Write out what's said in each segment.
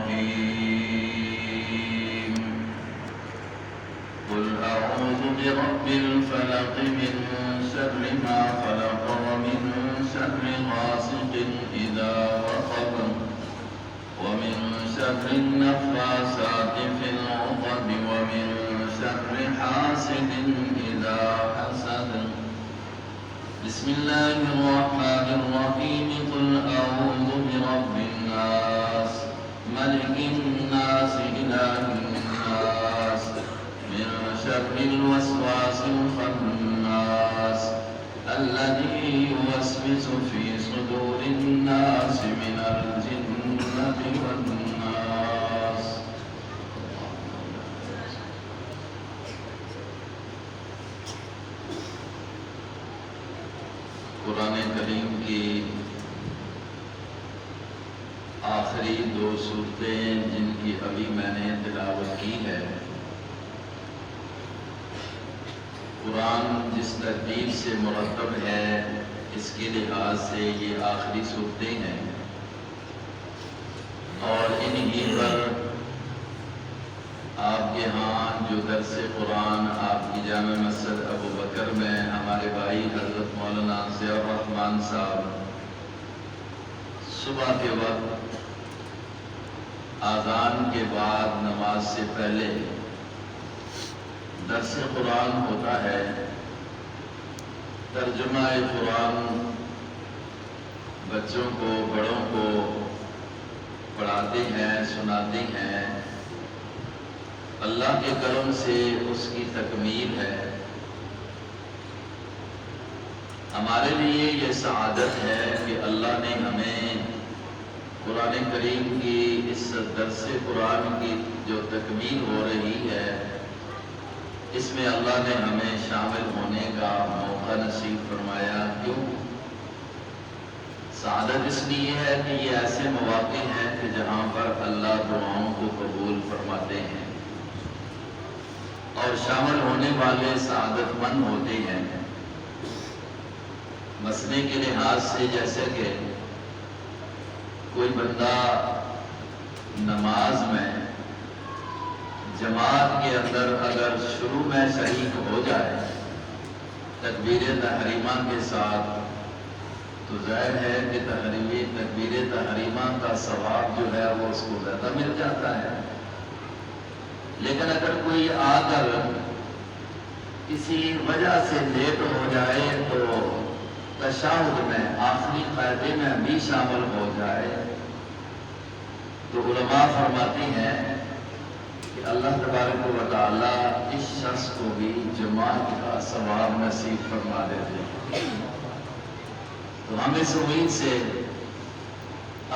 الرحيم قل أعوذ برب الفلق من شر ما خلق ومن شر غاسق إذا وقب ومن شر النفاثات في العقد ومن شر حاسد إذا حسد بسم الله الرحمن الرحيم قل أعوذ برب الناس ملك الناس إله الناس من شر الوسواس الخناس الذي يوسوس في صدور الناس من الجنة والناس. قرآن کریم کی آخری دو صورتیں جن کی ابھی میں نے تلاوت کی ہے، قرآن جس ترتیب سے مرتب ہے اس کے لحاظ سے یہ آخری صورتیں ہیں، اور انہی پر آپ کے ہاں جو درس قرآن آپ کی جامع مسجد ابو بکر میں ہمارے بھائی حضرت مولانا ضیاء الرحمن صاحب صبح کے وقت اذان کے بعد نماز سے پہلے درس قرآن ہوتا ہے، ترجمہ قرآن بچوں کو بڑوں کو پڑھاتے ہیں، سناتے ہیں، اللہ کے کرم سے اس کی تکمیل ہے۔ ہمارے لیے یہ سعادت ہے کہ اللہ نے ہمیں قرآن کریم کی اس درس قرآن کی جو تکمیل ہو رہی ہے اس میں اللہ نے ہمیں شامل ہونے کا موقع نصیب فرمایا۔ کیوں؟ سعادت اس لیے ہے کہ یہ ایسے مواقع ہیں کہ جہاں پر اللہ دعاؤں کو قبول فرماتے ہیں اور شامل ہونے والے سعادت مند ہوتے ہیں۔ مسئلے کے لحاظ سے جیسے کہ کوئی بندہ نماز میں جماعت کے اندر اگر شروع میں شریک ہو جائے تکبیر تحریمہ کے ساتھ تو ظاہر ہے کہ تکبیر تحریمہ کا ثواب جو ہے وہ اس کو زیادہ مل جاتا ہے، لیکن اگر کوئی آ کر کسی وجہ سے لیٹ ہو جائے تو تشہد میں آخری قاعدے میں بھی شامل ہو جائے تو علماء فرماتے ہیں کہ اللہ تبارک و تعالیٰ اس شخص کو بھی جماعت کا ثواب نصیب فرما دیتے ہیں۔ تو ہم اس امید سے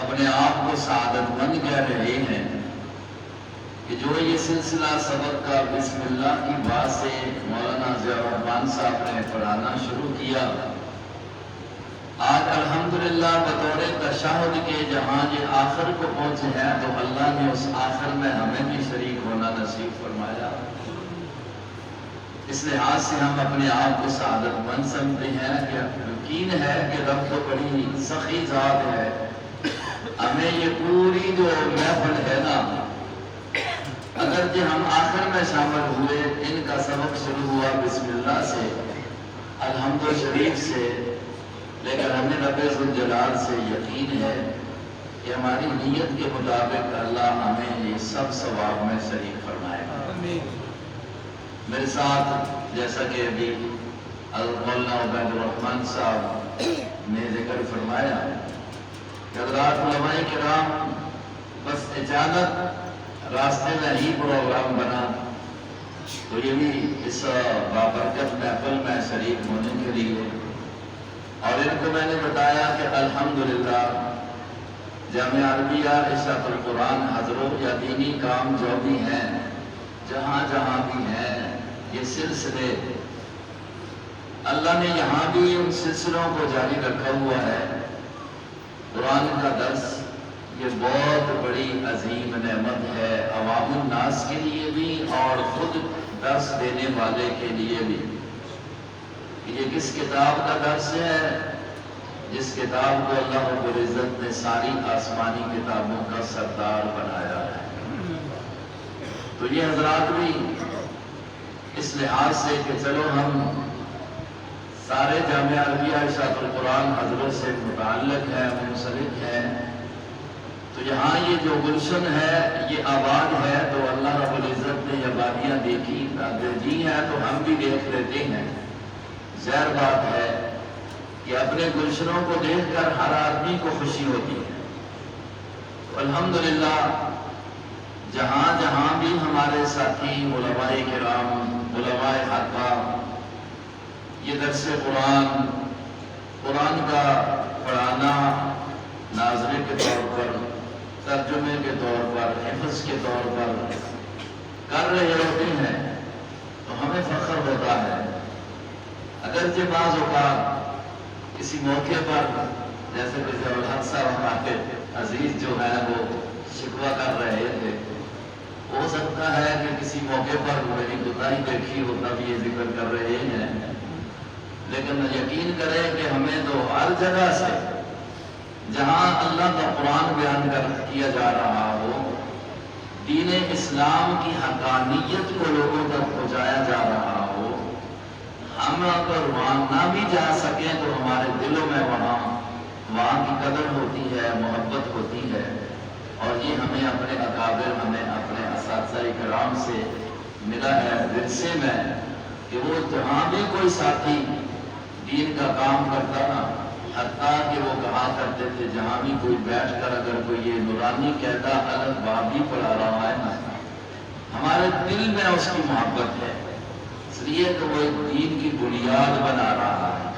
اپنے آپ کو سعادت مند کہہ رہے ہیں کہ جو یہ سلسلہ سبق کا بسم اللہ کی بات سے مولانا ضیاء الرحمن صاحب نے پڑھانا شروع کیا، آج الحمدللہ بطور تشہد کے جہاں یہ آخر کو پہنچے ہیں تو اللہ نے اس آخر میں ہمیں بھی شریک ہونا نصیب فرمایا۔ اس لحاظ سے ہم اپنے آپ کو سعادت مند سمجھتے ہیں کہ یقین ہے کہ رب تو بڑی سخی ذات ہے، ہمیں یہ پوری جو محفل ہے نا، اگر کہ ہم آخر میں شامل ہوئے، ان کا سبق شروع ہوا بسم اللہ سے، الحمد شریف سے، لیکن ہمیں رب ذوالجلال سے یقین ہے کہ ہماری نیت کے مطابق اللہ ہمیں یہ سب ثواب میں شریک فرمائے گا۔ میرے ساتھ جیسا کہ ابھی مولانا عبید الرحمن صاحب نے ذکر فرمایا کہ حضرات علماء کرام بس اچانک راستے میں ہی پروگرام بنا تو یہ بھی اس بابرکت محفل میں شریک ہونے کے لیے، اور ان کو میں نے بتایا کہ الحمدللہ جامعہ عربیہ اشاعت القرآن حضرت یا دینی کام جو بھی ہیں جہاں جہاں بھی ہیں یہ سلسلے اللہ نے یہاں بھی ان سلسلوں کو جاری رکھا ہوا ہے۔ قرآن کا درس یہ بہت بڑی عظیم نعمت ہے عوام الناس کے لیے بھی اور خود درس دینے والے کے لیے بھی۔ یہ کس کتاب کا درس ہے؟ جس کتاب کو اللہ رب العزت نے ساری آسمانی کتابوں کا سردار بنایا ہے۔ تو یہ حضرات بھی اس لحاظ سے کہ چلو ہم سارے جامعہ عربیہ ارشاد القرآن حضرت سے متعلق ہے، منسلک ہے، تو یہاں یہ جو گلشن ہے یہ آباد ہے، تو اللہ رب العزت نے یہ آبادیاں دیکھی ہیں تو ہم بھی دیکھ لیتے ہیں۔ ظاہر بات ہے کہ اپنے گلشنوں کو دیکھ کر ہر آدمی کو خوشی ہوتی ہے۔ تو الحمدللہ جہاں جہاں بھی ہمارے ساتھی علماء کرام، علماء حقہ یہ درس قرآن کا پڑھانا ناظرے کے طور پر، ترجمے کے طور پر، حفظ کے طور پر کر رہے ہوتے ہیں تو ہمیں فخر ہوتا ہے۔ اگرچہ بعض اوقات کسی موقع پر جیسے کہ الحق صاحب ہمارے عزیز جو ہے وہ شکوہ کر رہے تھے، ہو سکتا ہے کہ کسی موقع پر میری کوتاہی دیکھی ہو تب یہ ذکر کر رہے ہیں، لیکن یقین کریں کہ ہمیں تو ہر جگہ سے جہاں اللہ کا قرآن بیان کیا جا رہا ہو، دین اسلام کی حقانیت کو لوگوں تک پہنچایا جا رہا ہو، ہم اگر وہاں نہ بھی جا سکیں تو ہمارے دلوں میں وہاں کی قدر ہوتی ہے، محبت ہوتی ہے، اور یہ ہمیں اپنے اکابر، ہمیں اپنے اساتذہ کرام سے ملا ہے ورثے میں، کہ وہ جہاں بھی کوئی ساتھی دین کا کام کرتا نا، حتیٰ کہ وہ کہا کرتے تھے جہاں بھی کوئی بیٹھ کر اگر کوئی یہ نورانی کہتا الگ باب بھی پڑھا رہا ہے نا، ہمارے دل میں اس کی محبت ہے، اس لیے کہ وہ ایک دین کی بنیاد بنا رہا ہے۔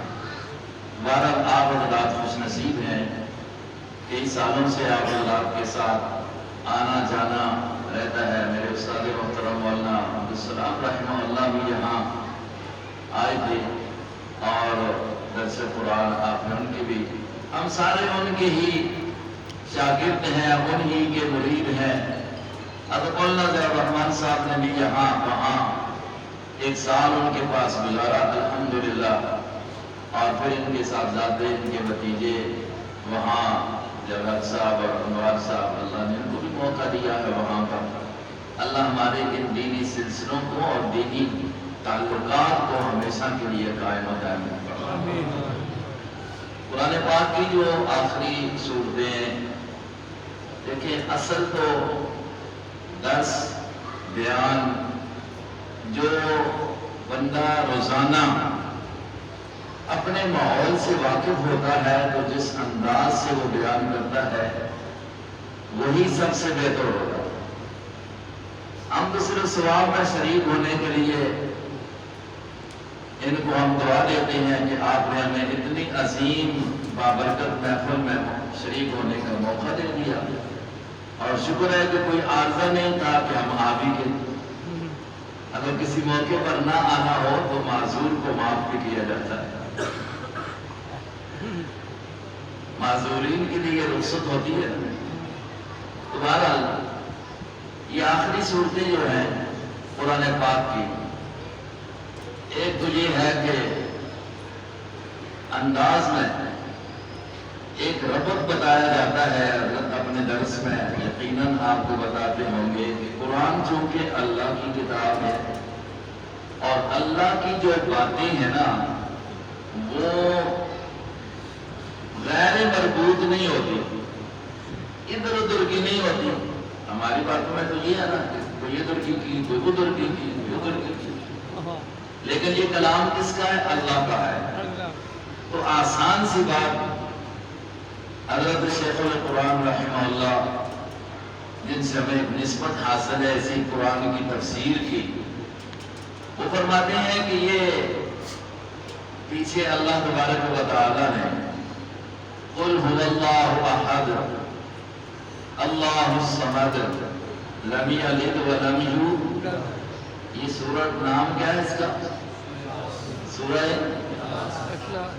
بہرحال آپ حضرات خوش نصیب ہیں، کئی سالوں سے آپ حضرات کے ساتھ آنا جانا رہتا ہے۔ میرے استاد محترم مولانا عبدالسلام رحمہ اللہ بھی یہاں آئے تھے اور درس قرآن آپ نے ان کی بھی، ہم سارے ان کے ہی شاگرد ہیں، ان ہی کے مرید ہیں۔ حضرت مولانا ضیاء الرحمن صاحب نے بھی یہاں وہاں ایک سال ان کے پاس گزارا الحمدللہ، اور پھر ان کے صاحبزادے، ان کے بھتیجے وہاں جواد صاحب اور انوار صاحب، اللہ نے ان کو بھی موقع دیا ہے وہاں پر۔ اللہ ہمارے ان دینی سلسلوں کو اور دینی تعلقات کو ہمیشہ کے لیے قائم و دائم رکھے۔ قرآن پاک کی جو آخری صورتیں دیکھیں، اصل تو درس بیان جو بندہ روزانہ اپنے ماحول سے واقف ہوتا ہے تو جس انداز سے وہ بیان کرتا ہے وہی سب سے بہتر ہوتا ہے۔ ہم تو صرف ثواب میں شریک ہونے کے لیے ان کو ہم دعا دیتے ہیں کہ آپ نے ہمیں اتنی عظیم بابرکت محفل میں شریک ہونے کا موقع دے دیا، اور شکر ہے کہ کوئی عارضہ نہیں تھا کہ ہم آ بھی گئے۔ اگر کسی موقع پر نہ آنا ہو تو معذور کو معاف بھی کیا جاتا ہے، معذورین کے لیے رخصت ہوتی ہے۔ تو بہرحال یہ آخری صورتیں جو ہیں قرآن پاک کی، ایک تو یہ ہے کہ انداز میں ایک ربط بتایا جاتا ہے اپنے درس میں، یقیناً آپ کو بتاتے ہوں گے کہ قرآن چونکہ اللہ کی کتاب ہے اور اللہ کی جو باتیں ہیں نا وہ غیر مربوط نہیں ہوتی، ادھر ادھر کی نہیں ہوتی۔ ہماری باتوں میں تو یہ ہے نا کہ کوئی ادھر کی کوئی ادھر کی کوئی ادھر کی، لیکن یہ کلام کس کا ہے؟ اللہ کا ہے۔ تو آسان سی بات، حضرت شیخ القرآن رحمہ اللہ جن سے ہمیں ایک نسبت حاصل ہے اسی قرآن کی تفسیر کی، وہ فرماتے ہیں کہ یہ پیچھے اللہ تبارک و تعالی نے قل هو اللہ احد اللہ الصمد لم یلد ولم یولد، یہ سورہ نام کیا ہے اس کا؟ سورہ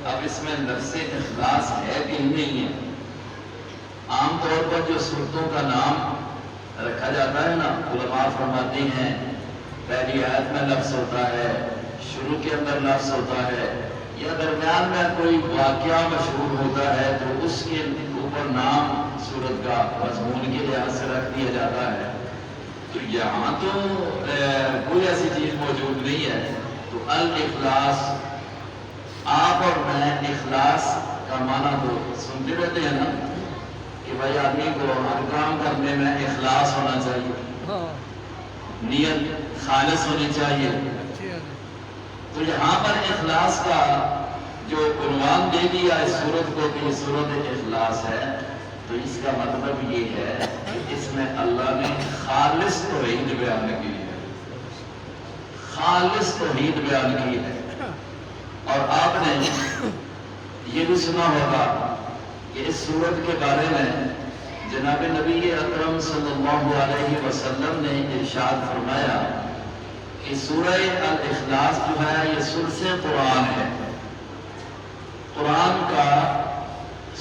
اب اس میں لفظ اخلاص ہے کہ نہیں ہے؟ عام طور پر جو سورتوں کا نام رکھا جاتا ہے نا، علماء فرماتے ہیں پہلی آیت میں لفظ ہوتا ہے، شروع کے اندر لفظ ہوتا ہے، یا درمیان میں کوئی واقعہ مشہور ہوتا ہے تو اس کے اوپر نام سورت کا مضمون کے لحاظ سے رکھ دیا جاتا ہے۔ تو یہاں تو کوئی ایسی چیز موجود نہیں ہے. تو الاخلاص، آپ اور میں اخلاص کا معنی تو سنتے رہتے ہیں نا کہ بھائی آدمی کو ہر کام کرنے میں اخلاص ہونا چاہیے، نیت خالص ہونی چاہیے. تو یہاں پر اخلاص کا جو عنوان دے دیا اس سورت کو کہ یہ سورت اخلاص ہے، تو اس کا مطلب یہ ہے کہ اس میں اللہ نے خالص توحید بیان کی ہے، خالص توحید بیان کی ہے. اور آپ نے یہ بھی سنا ہوگا کہ اس سورت کے بارے میں جناب نبی اکرم صلی اللہ علیہ وسلم نے ارشاد فرمایا کہ سورہ الاخلاص جو ہے یہ ثلث قرآن ہے، قرآن کا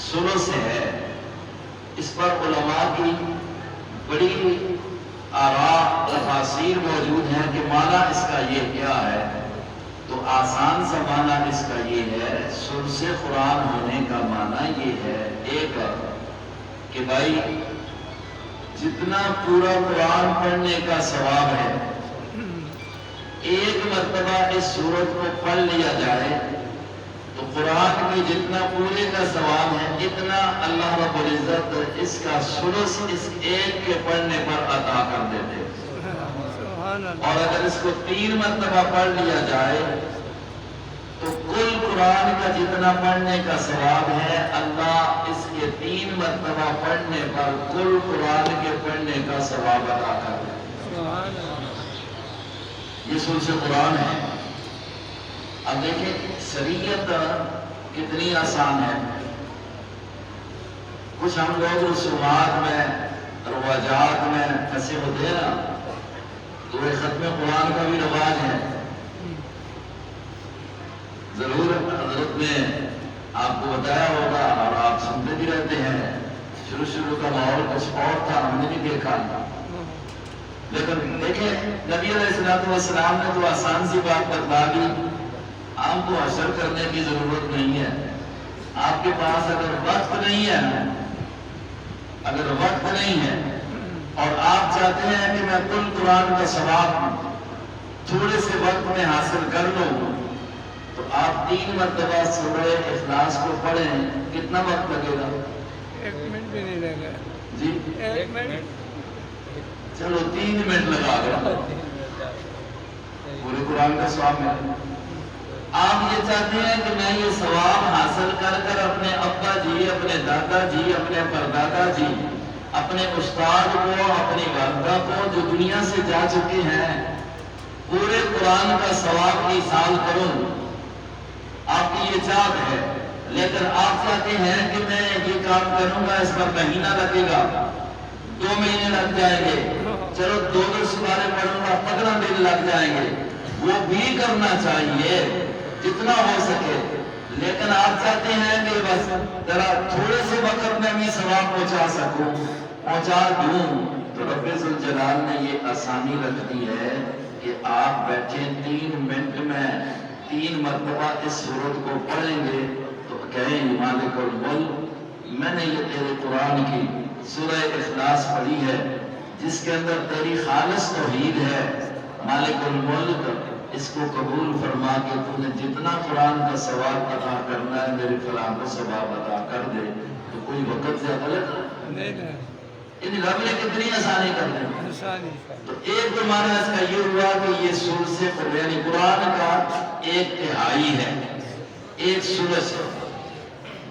ثلث ہے. اس پر علماء کی بڑی آراء تفاسیر موجود ہیں کہ معنی اس کا یہ کیا ہے. تو آسان سا معنی اس کا یہ ہے، ثلث قرآن ہونے کا معنی یہ ہے ایک کہ بھائی جتنا پورا قرآن پڑھنے کا ثواب ہے، ایک مرتبہ اس سورت کو پڑھ لیا جائے تو قرآن کی جتنا پورے کا ثواب ہے اتنا اللہ رب العزت اس کا ثلث اس ایک کے پڑھنے پر عطا کر دیتے. اور اگر اس کو 3 مرتبہ پڑھ لیا جائے تو کل قرآن کا جتنا پڑھنے کا ثواب ہے اللہ اس کے 3 مرتبہ پڑھنے پر کل قرآن کے پڑھنے کا ثواب عطا کر دیتے. یہ ثلث قرآن ہے. اب دیکھیں شریعت کتنی آسان ہے. کچھ ہم لوگ رسومات میں رواجات میں پھنسے ہوتے ہیں نا، تو یہ ختم قرآن کا بھی رواج ہے. ضرور حضرت نے آپ کو بتایا ہوگا اور آپ سنتے بھی رہتے ہیں، شروع کا ماحول کچھ اور تھا، ہم نے بھی دیکھا. لیکن دیکھیں نبی علیہ السلام نے تو آسان سی بات بتلا دی. آپ کو حشر کرنے کی ضرورت نہیں ہے. آپ کے پاس اگر وقت نہیں ہے اور آپ چاہتے ہیں کہ میں کل قرآن کا ثواب تھوڑے سے وقت میں حاصل کر لوں، تو آپ 3 مرتبہ سورہ اخلاص کو پڑھیں. کتنا وقت لگے گا؟ 1 منٹ بھی نہیں لگے گا جی، 1 منٹ. چلو 3 منٹ لگا دو پورے قرآن کا ثواب میں. آپ یہ چاہتے ہیں کہ میں یہ ثواب حاصل کر کر اپنے ابا جی، اپنے دادا جی، اپنے پردادا جی، اپنے استاد کو، اپنی والدہ کو جو دنیا سے جا چکے ہیں، پورے قرآن کا ثواب کی سال کروں. آپ کی یہ چاہت ہے. لیکن آپ چاہتے ہیں کہ میں یہ کام کروں گا، اس پر مہینہ لگے گا، 2 مہینے لگ جائیں گے، چلو 2 سپارے پڑھوں گا، 15 دن لگ جائیں گے. وہ بھی کرنا چاہیے جتنا ہو سکے. لیکن آپ چاہتے ہیں کہ بس ذرا تھوڑے سے وقت میں بھی ثواب پہنچا سکوں، پہنچا دوں. تو رب ذوالجلال نے یہ آسانی رکھ دی ہے کہ آپ بیٹھے 3 منٹ میں 3 مرتبہ اس سورت کو پڑھیں گے تو کہیں مالک الملک، میں نے یہ تیرے قرآن کی سورہ اخلاص پڑھی ہے جس کے اندر تیری خالص توحید ہے. مالک الملک اس کو قبول فرما کے تو نے جتنا قرآن کا ثواب عطا کرنا ہے میرے فلاں کو ثواب عطا کر دے. تو کوئی وقت زیادہ لگا نہیں. ان رب نے کتنی آسانی کر دی. تو ایک تو معنی اس کا یہ ہوا کہ یہ ثلث قرآن، یعنی قرآن کا 1/3 ہے، 1 ثلث.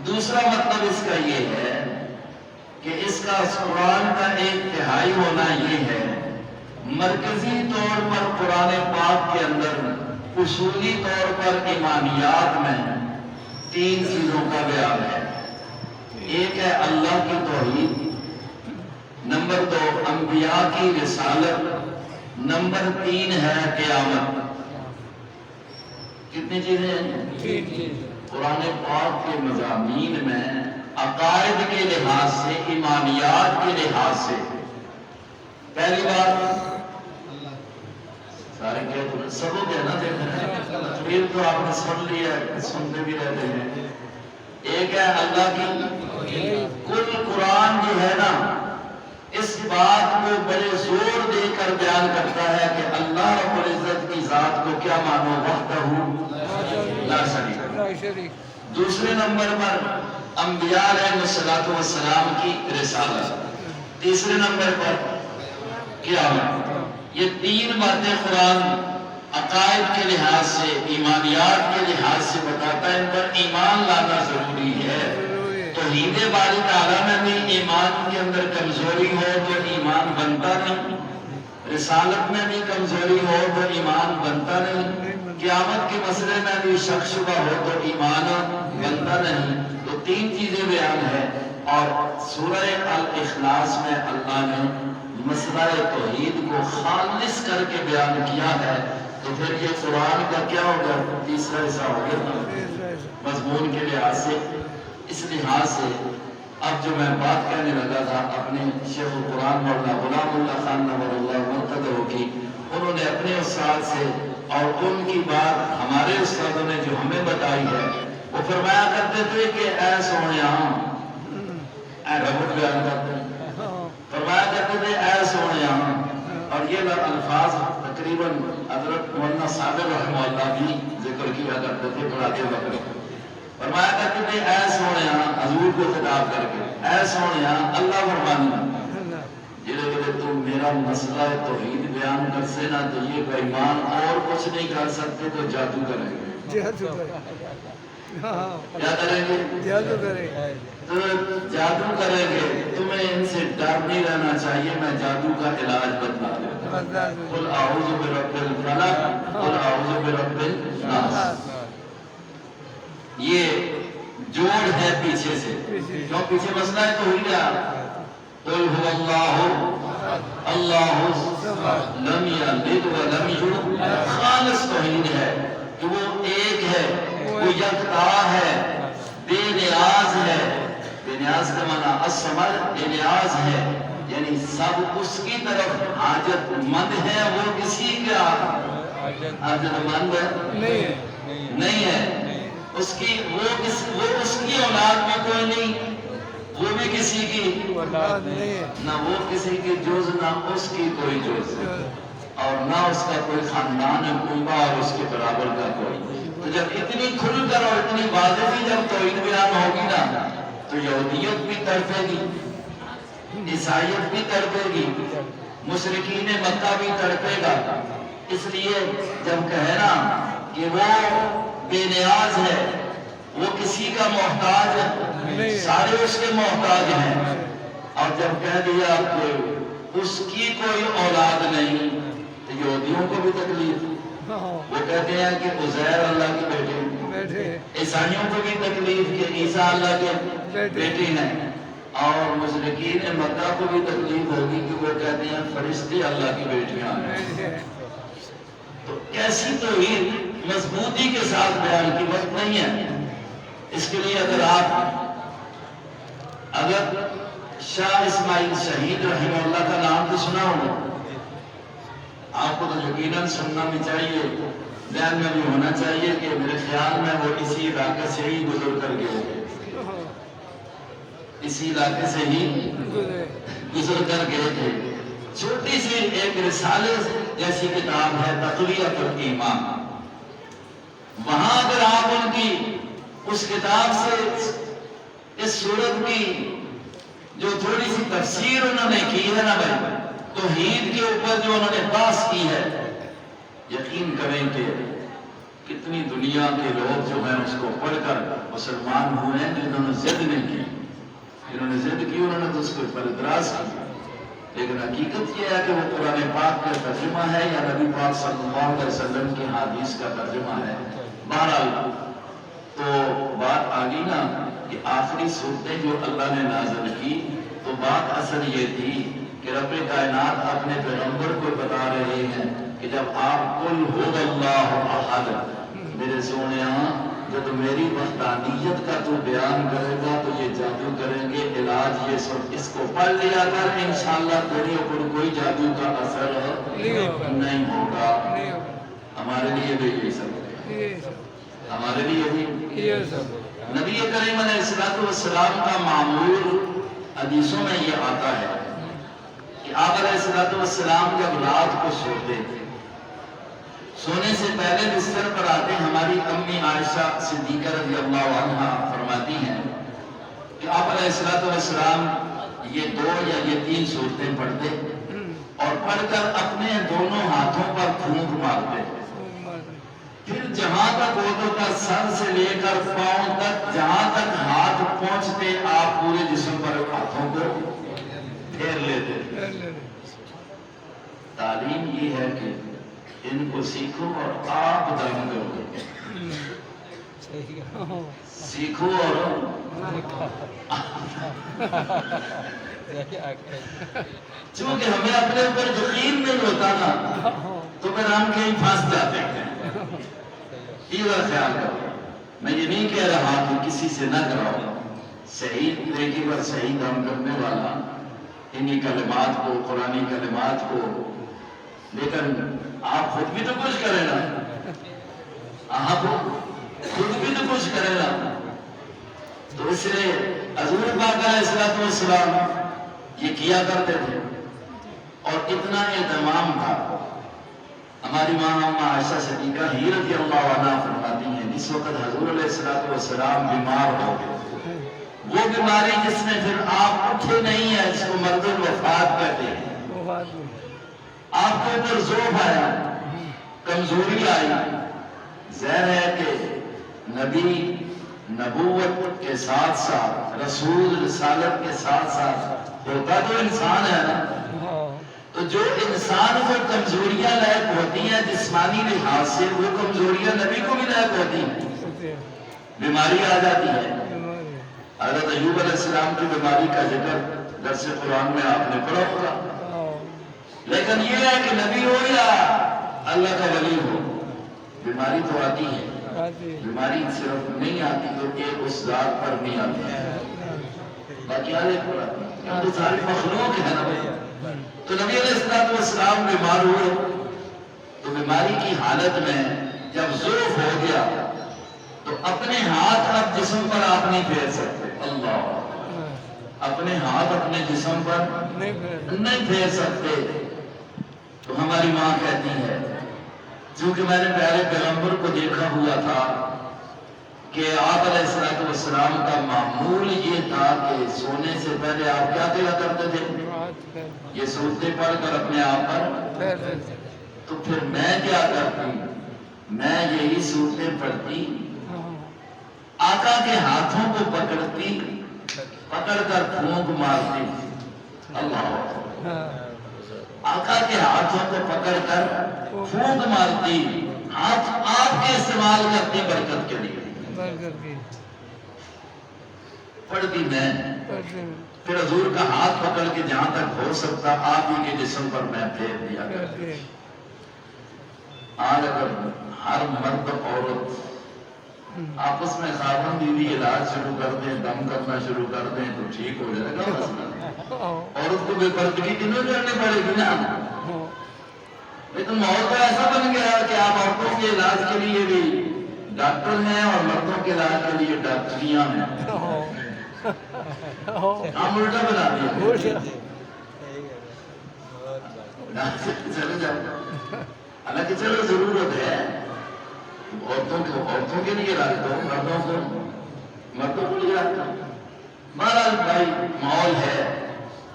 دوسرا مطلب اس کا یہ ہے کہ اس کا قرآن کا 1/3 ہونا یہ ہے، مرکزی طور پر قرآن پاک کے اندر اصولی طور پر ایمانیات میں 3 چیزوں کا بیان ہے. ایک ہے اللہ کی توحید، نمبر 2 انبیاء کی رسالت، نمبر 3 ہے قیامت. کتنی چیزیں ہیں؟ قرآن پاک کے مضامین میں عقائد کے لحاظ سے، ایمانیات کے لحاظ سے پہلی بات سارے کہتے سب کو کہنا چاہتے ہیں، تو آپ نے سن لیا، سنتے بھی رہتے ہیں. ایک ہے اللہ کی کل قرآن جو ہے نا، اس بات کو بڑے زور دے کر بیان کرتا ہے کہ اللہ رب العزت کی ذات کو کیا مانو، وحدہ لا شریک۔ لا شریک۔ دوسرے نمبر پر انبیاء علیہ السلام کی رسالت، تیسرے نمبر پر قیامت۔ یہ تین باتیں قرآن عقائد کے لحاظ سے، ایمانیات کے لحاظ سے بتاتا ہے، ان پر ایمان لانا ضروری ہے۔ توحید باری تعالیٰ میں بھی ایمان کے اندر کمزوری ہو تو ایمان بنتا نہیں، رسالت میں بھی کمزوری ہو تو ایمان بنتا نہیں، قیامت کے مسئلے میں بھی شک شبہ ہو تو ایمان بنتا نہیں۔ تو تین چیزیں بیان ہیں، اور سورہ الاخلاص میں اللہ نے مسئلہ توحید کو خالص کر کے بیان کیا ہے، تو پھر یہ قرآن کا کیا ہوگا، تیسرا حصہ ہو گیا مضمون کے لحاظ سے۔ اس لحاظ سے اب جو میں بات کہنے لگا تھا اپنے شیخ القرآن مولانا غلام اللہ خان نور اللہ مرتضی کی، انہوں نے اپنے استاد سے اور ان کی بات ہمارے استادوں نے جو ہمیں بتائی ہے، وہ فرمایا کرتے تھے کہ اے سونیا، اے رب بیان کرتے ہیں، فرمایا کرتے تھے اے سونیا، اور یہ الفاظ تقریباً حضرت مولانا صابر رحمہ اللہ بھی ذکر کیا کرتے تھے پڑھاتے وقت۔ فرمایا کرتے تھے اے سونیا، حضور کو خطاب کر کے، اے سونیا اللہ فرمانا جلے جلے تم میرا مسئلہ توحید بیان کر سے نا، تو یہ بےمان اور کچھ نہیں کر سکتے تو جادو کریں گے۔ جادو کریں، کیا کریں گے؟ جادو کریں، تو جادو کریں گے۔ تمہیں ان سے ڈر نہیں رہنا چاہیے، میں جادو کا علاج بتلا دیتا ہوں۔ قل اعوذ برب الفلق، قل اعوذ برب الناس۔ یہ جوڑ ہے پیچھے سے، کیوں پیچھے مسئلہ ہے توحید ہے۔ قل هو اللہ اللہ لم یلد ولم یولد، خالص توحید ہے کہ وہ ایک ہے، وہ یکتا ہے، بے نیاز ہے۔ بے نیاز کا معنی الصمد، بے نیاز ہے یعنی سب اس کی طرف حاجت مند ہے، وہ کسی کا حاجت مند نہیں ہے۔ اس کی وہ اس کی اولاد میں کوئی نہیں، وہ بھی کسی کی اولاد نہیں ہے، نہ وہ کسی کی جز، نہ اس کی کوئی جز، اور نہ اس کا کوئی خاندان کنبہ اور اس کے برابر کا کوئی۔ تو جب اتنی کھل کر اور اتنی واضحی جب توحید بیان ہوگی نا، تو یہودیت بھی تڑپے گی، عیسائیت بھی تڑپے گی، مشرکین مکہ بھی تڑپے گا۔ اس لیے جب کہے نا کہ وہ بے نیاز ہے، وہ کسی کا محتاج ہے، سارے اس کے محتاج ہیں، اور جب کہہ دیا کہ اس کی کوئی اولاد نہیں، تو یہودیوں کو بھی تکلیف۔ وہ کہتے ہیں کہ عزیر اللہ کی بیٹی، عیسائیوں کو بھی تکلیف کہ عیسیٰ اللہ کے بیٹی ہیں، اور مشرکین مکہ کو بھی تکلیف ہوگی کہ وہ کہتے ہیں فرشتے اللہ کی بیٹیاں ہیں۔ تو کیسی توحید مضبوطی کے ساتھ بیان کی وقت نہیں ہے۔ اس کے لیے اگر شاہ اسماعیل شہید رحمہ اللہ کا نام تو سنا ہوگا، آپ کو تو یقیناً سننا بھی چاہیے، ذہن میں بھی ہونا چاہیے کہ میرے خیال میں وہ اسی علاقے سے ہی گزر کر گئے، اسی علاقے سے ہی گزر کر گئے تھے۔ چھوٹی سی ایک رسالے جیسی کتاب ہے تقویۃ الایمان، وہاں اگر آپ ان کی اس کتاب سے اس سورت کی جو تھوڑی سی تفسیر انہوں نے کی ہے نا بھائی، توحید کے اوپر جو انہوں نے بحث کی ہے، یقین کریں کہ کتنی دنیا کے لوگ جو ہیں اس کو پڑھ کر مسلمان ہوئے ہیں، جنہوں نے ضد نہیں کی، جنہوں نے ضد کی انہوں نے تو اس کے اوپر اعتراض کیا، لیکن حقیقت یہ ہے کہ وہ قرآن پاک کا ترجمہ ہے یا نبی پاک صلی اللہ علیہ وسلم کی حدیث کا ترجمہ ہے۔ بہرحال تو بات آگی نا کہ آخری صورتیں جو اللہ نے نازل کی، تو بات اصل یہ تھی کہ رب کائنات اپنے پیغمبر کو بتا رہے ہیں کہ جب آپ قل هو اللہ احد، میرے سونیا جب میری وحدانیت کا تو بیان کرے گا تو یہ جادو کریں گے، علاج یہ سب، اس کو پڑھ لیا کر انشاءاللہ تیرے اوپر کوئی جادو کا اثر نہیں ہوگا۔ ہمارے لیے بھی یہ سب، ہمارے لیے بھی نبی کریم علیہ السلام کا معمول حدیثوں میں یہ آتا ہے کہ آپ علیہ السلام جب رات کو سوتے تھے، سونے سے پہلے بستر پر آتے ہماری امی عائشہ صدیقہ رضی اللہ عنہا فرماتی ہیں کہ آپ علیہ السلام یہ 2 یا یہ 3 سورتیں پڑھتے اور پڑھ کر اپنے دونوں ہاتھوں پر پھونک مارتے، پھر جہاں تک ہوتا تھا سر سے لے کر پاؤں تک، جہاں تک ہاتھ پہنچتے آپ پورے جسم پر ہاتھوں کو پھیر لیتے۔ تعلیم یہ ہے کہ ان کو سیکھو اور آپ دم کرو، سیکھو اور چونکہ ہمیں اپنے اوپر یقین نہیں ہوتا نا تو پھر ہم کہیں پھنس جاتے ہیں۔ یہ خیال کرو، میں یہ نہیں کہہ رہا کہ کسی سے نہ کراؤ، صحیح طریقے پر صحیح دم کرنے والا انہی کلمات کو، قرآنی کلمات کو، لیکن آپ خود بھی تو کچھ کریں نا، آپ خود بھی تو کچھ کریں نا۔ تو اس لیے حضور پاک علیہ السلام یہ کیا کرتے تھے اور اتنا اہتمام تھا۔ ہماری ماں اما عائشہ صدیقہ ہی رضی اللہ عنہا فرماتی ہیں جس وقت حضور علیہ السلام بیمار ہو گئے، وہ بیماری جس میں پھر آپ اٹھے نہیں ہیں، اس کو مرض الوفات کہتے ہیں، آپ کے اوپر ضعف آیا، کمزوری آئی۔ ظاہر ہے کہ نبی نبوت کے ساتھ ساتھ، رسول رسالت کے ساتھ ساتھ ہوتا تو انسان ہے نا، تو جو انسان کو کمزوریاں لاحق ہوتی ہیں جسمانی لحاظ سے، وہ کمزوریاں نبی کو بھی لاحق ہوتی ہیں، بیماری آ جاتی ہے۔ حضرت ایوب علیہ السلام کی بیماری کا ذکر درس قرآن میں آپ نے پڑھا ہوگا، لیکن یہ ہے کہ نبی ہو یا اللہ کا ولی ہو، بیماری تو آتی ہے۔ بیماری صرف نہیں آتی تو ایک اس ذات پر نہیں آتی ہے، باقی ہر ایک پر آتی ہے، ہم تو ساری مخلوق ہے نا بھائی۔ تو نبی علیہ السلام بیمار ہوئے تو بیماری کی حالت میں جب ضعف ہو گیا تو اپنے ہاتھ اب جسم پر آپ نہیں پھیر سکتے، اللہ، اپنے ہاتھ اپنے جسم پر نہیں پھیر سکتے۔ تو ہماری ماں کہتی ہے چونکہ میں نے پہلے پیغمبر کو دیکھا ہوا تھا کہ آپ علیہ السلام کا معمول یہ تھا کہ سونے سے پہلے آپ کیا کیا کرتے تھے؟ یہ سورتیں پڑھ کر اپنے آپ پر، تو پھر میں کیا کرتی؟ میں یہی سورتیں پڑھتی، آقا کے ہاتھوں کو پکڑتی، پکڑ کر پھونک مارتی، اللہ، آقا کے ہاتھوں کو پکڑ کر پھونک مارتی، ہاتھ آپ کے استعمال کرتی برکت کے لیے، پڑھتی میں، پھر حضور کا ہاتھ پکڑ کے جہاں تک ہو سکتا آپ ہی کے جسم پر میں پھیر دیا کرتی۔ آج اگر ہر مرد عورت آپس میں خاوند بیوی علاج شروع کر دیں، دم کرنا شروع کر دیں تو ٹھیک ہو جائے گا مسئلہ۔ عورت کو بے پردگی کیوں کرنی پڑے گی نا؟ لیکن ماحول تو ایسا بن گیا کہ آپ عورتوں کے علاج کے لیے بھی ڈاکٹر ہیں اور مردوں کے علاج کے لیے ڈاکٹریاں ہیں، ہم الٹا بنا دیا۔ چلے جاؤ، حالانکہ چلو ضرورت ہے عورتوں کے لیے علاج دو، مردوں کو لیے رکھتا۔ بہرحال بھائی ماحول ہے،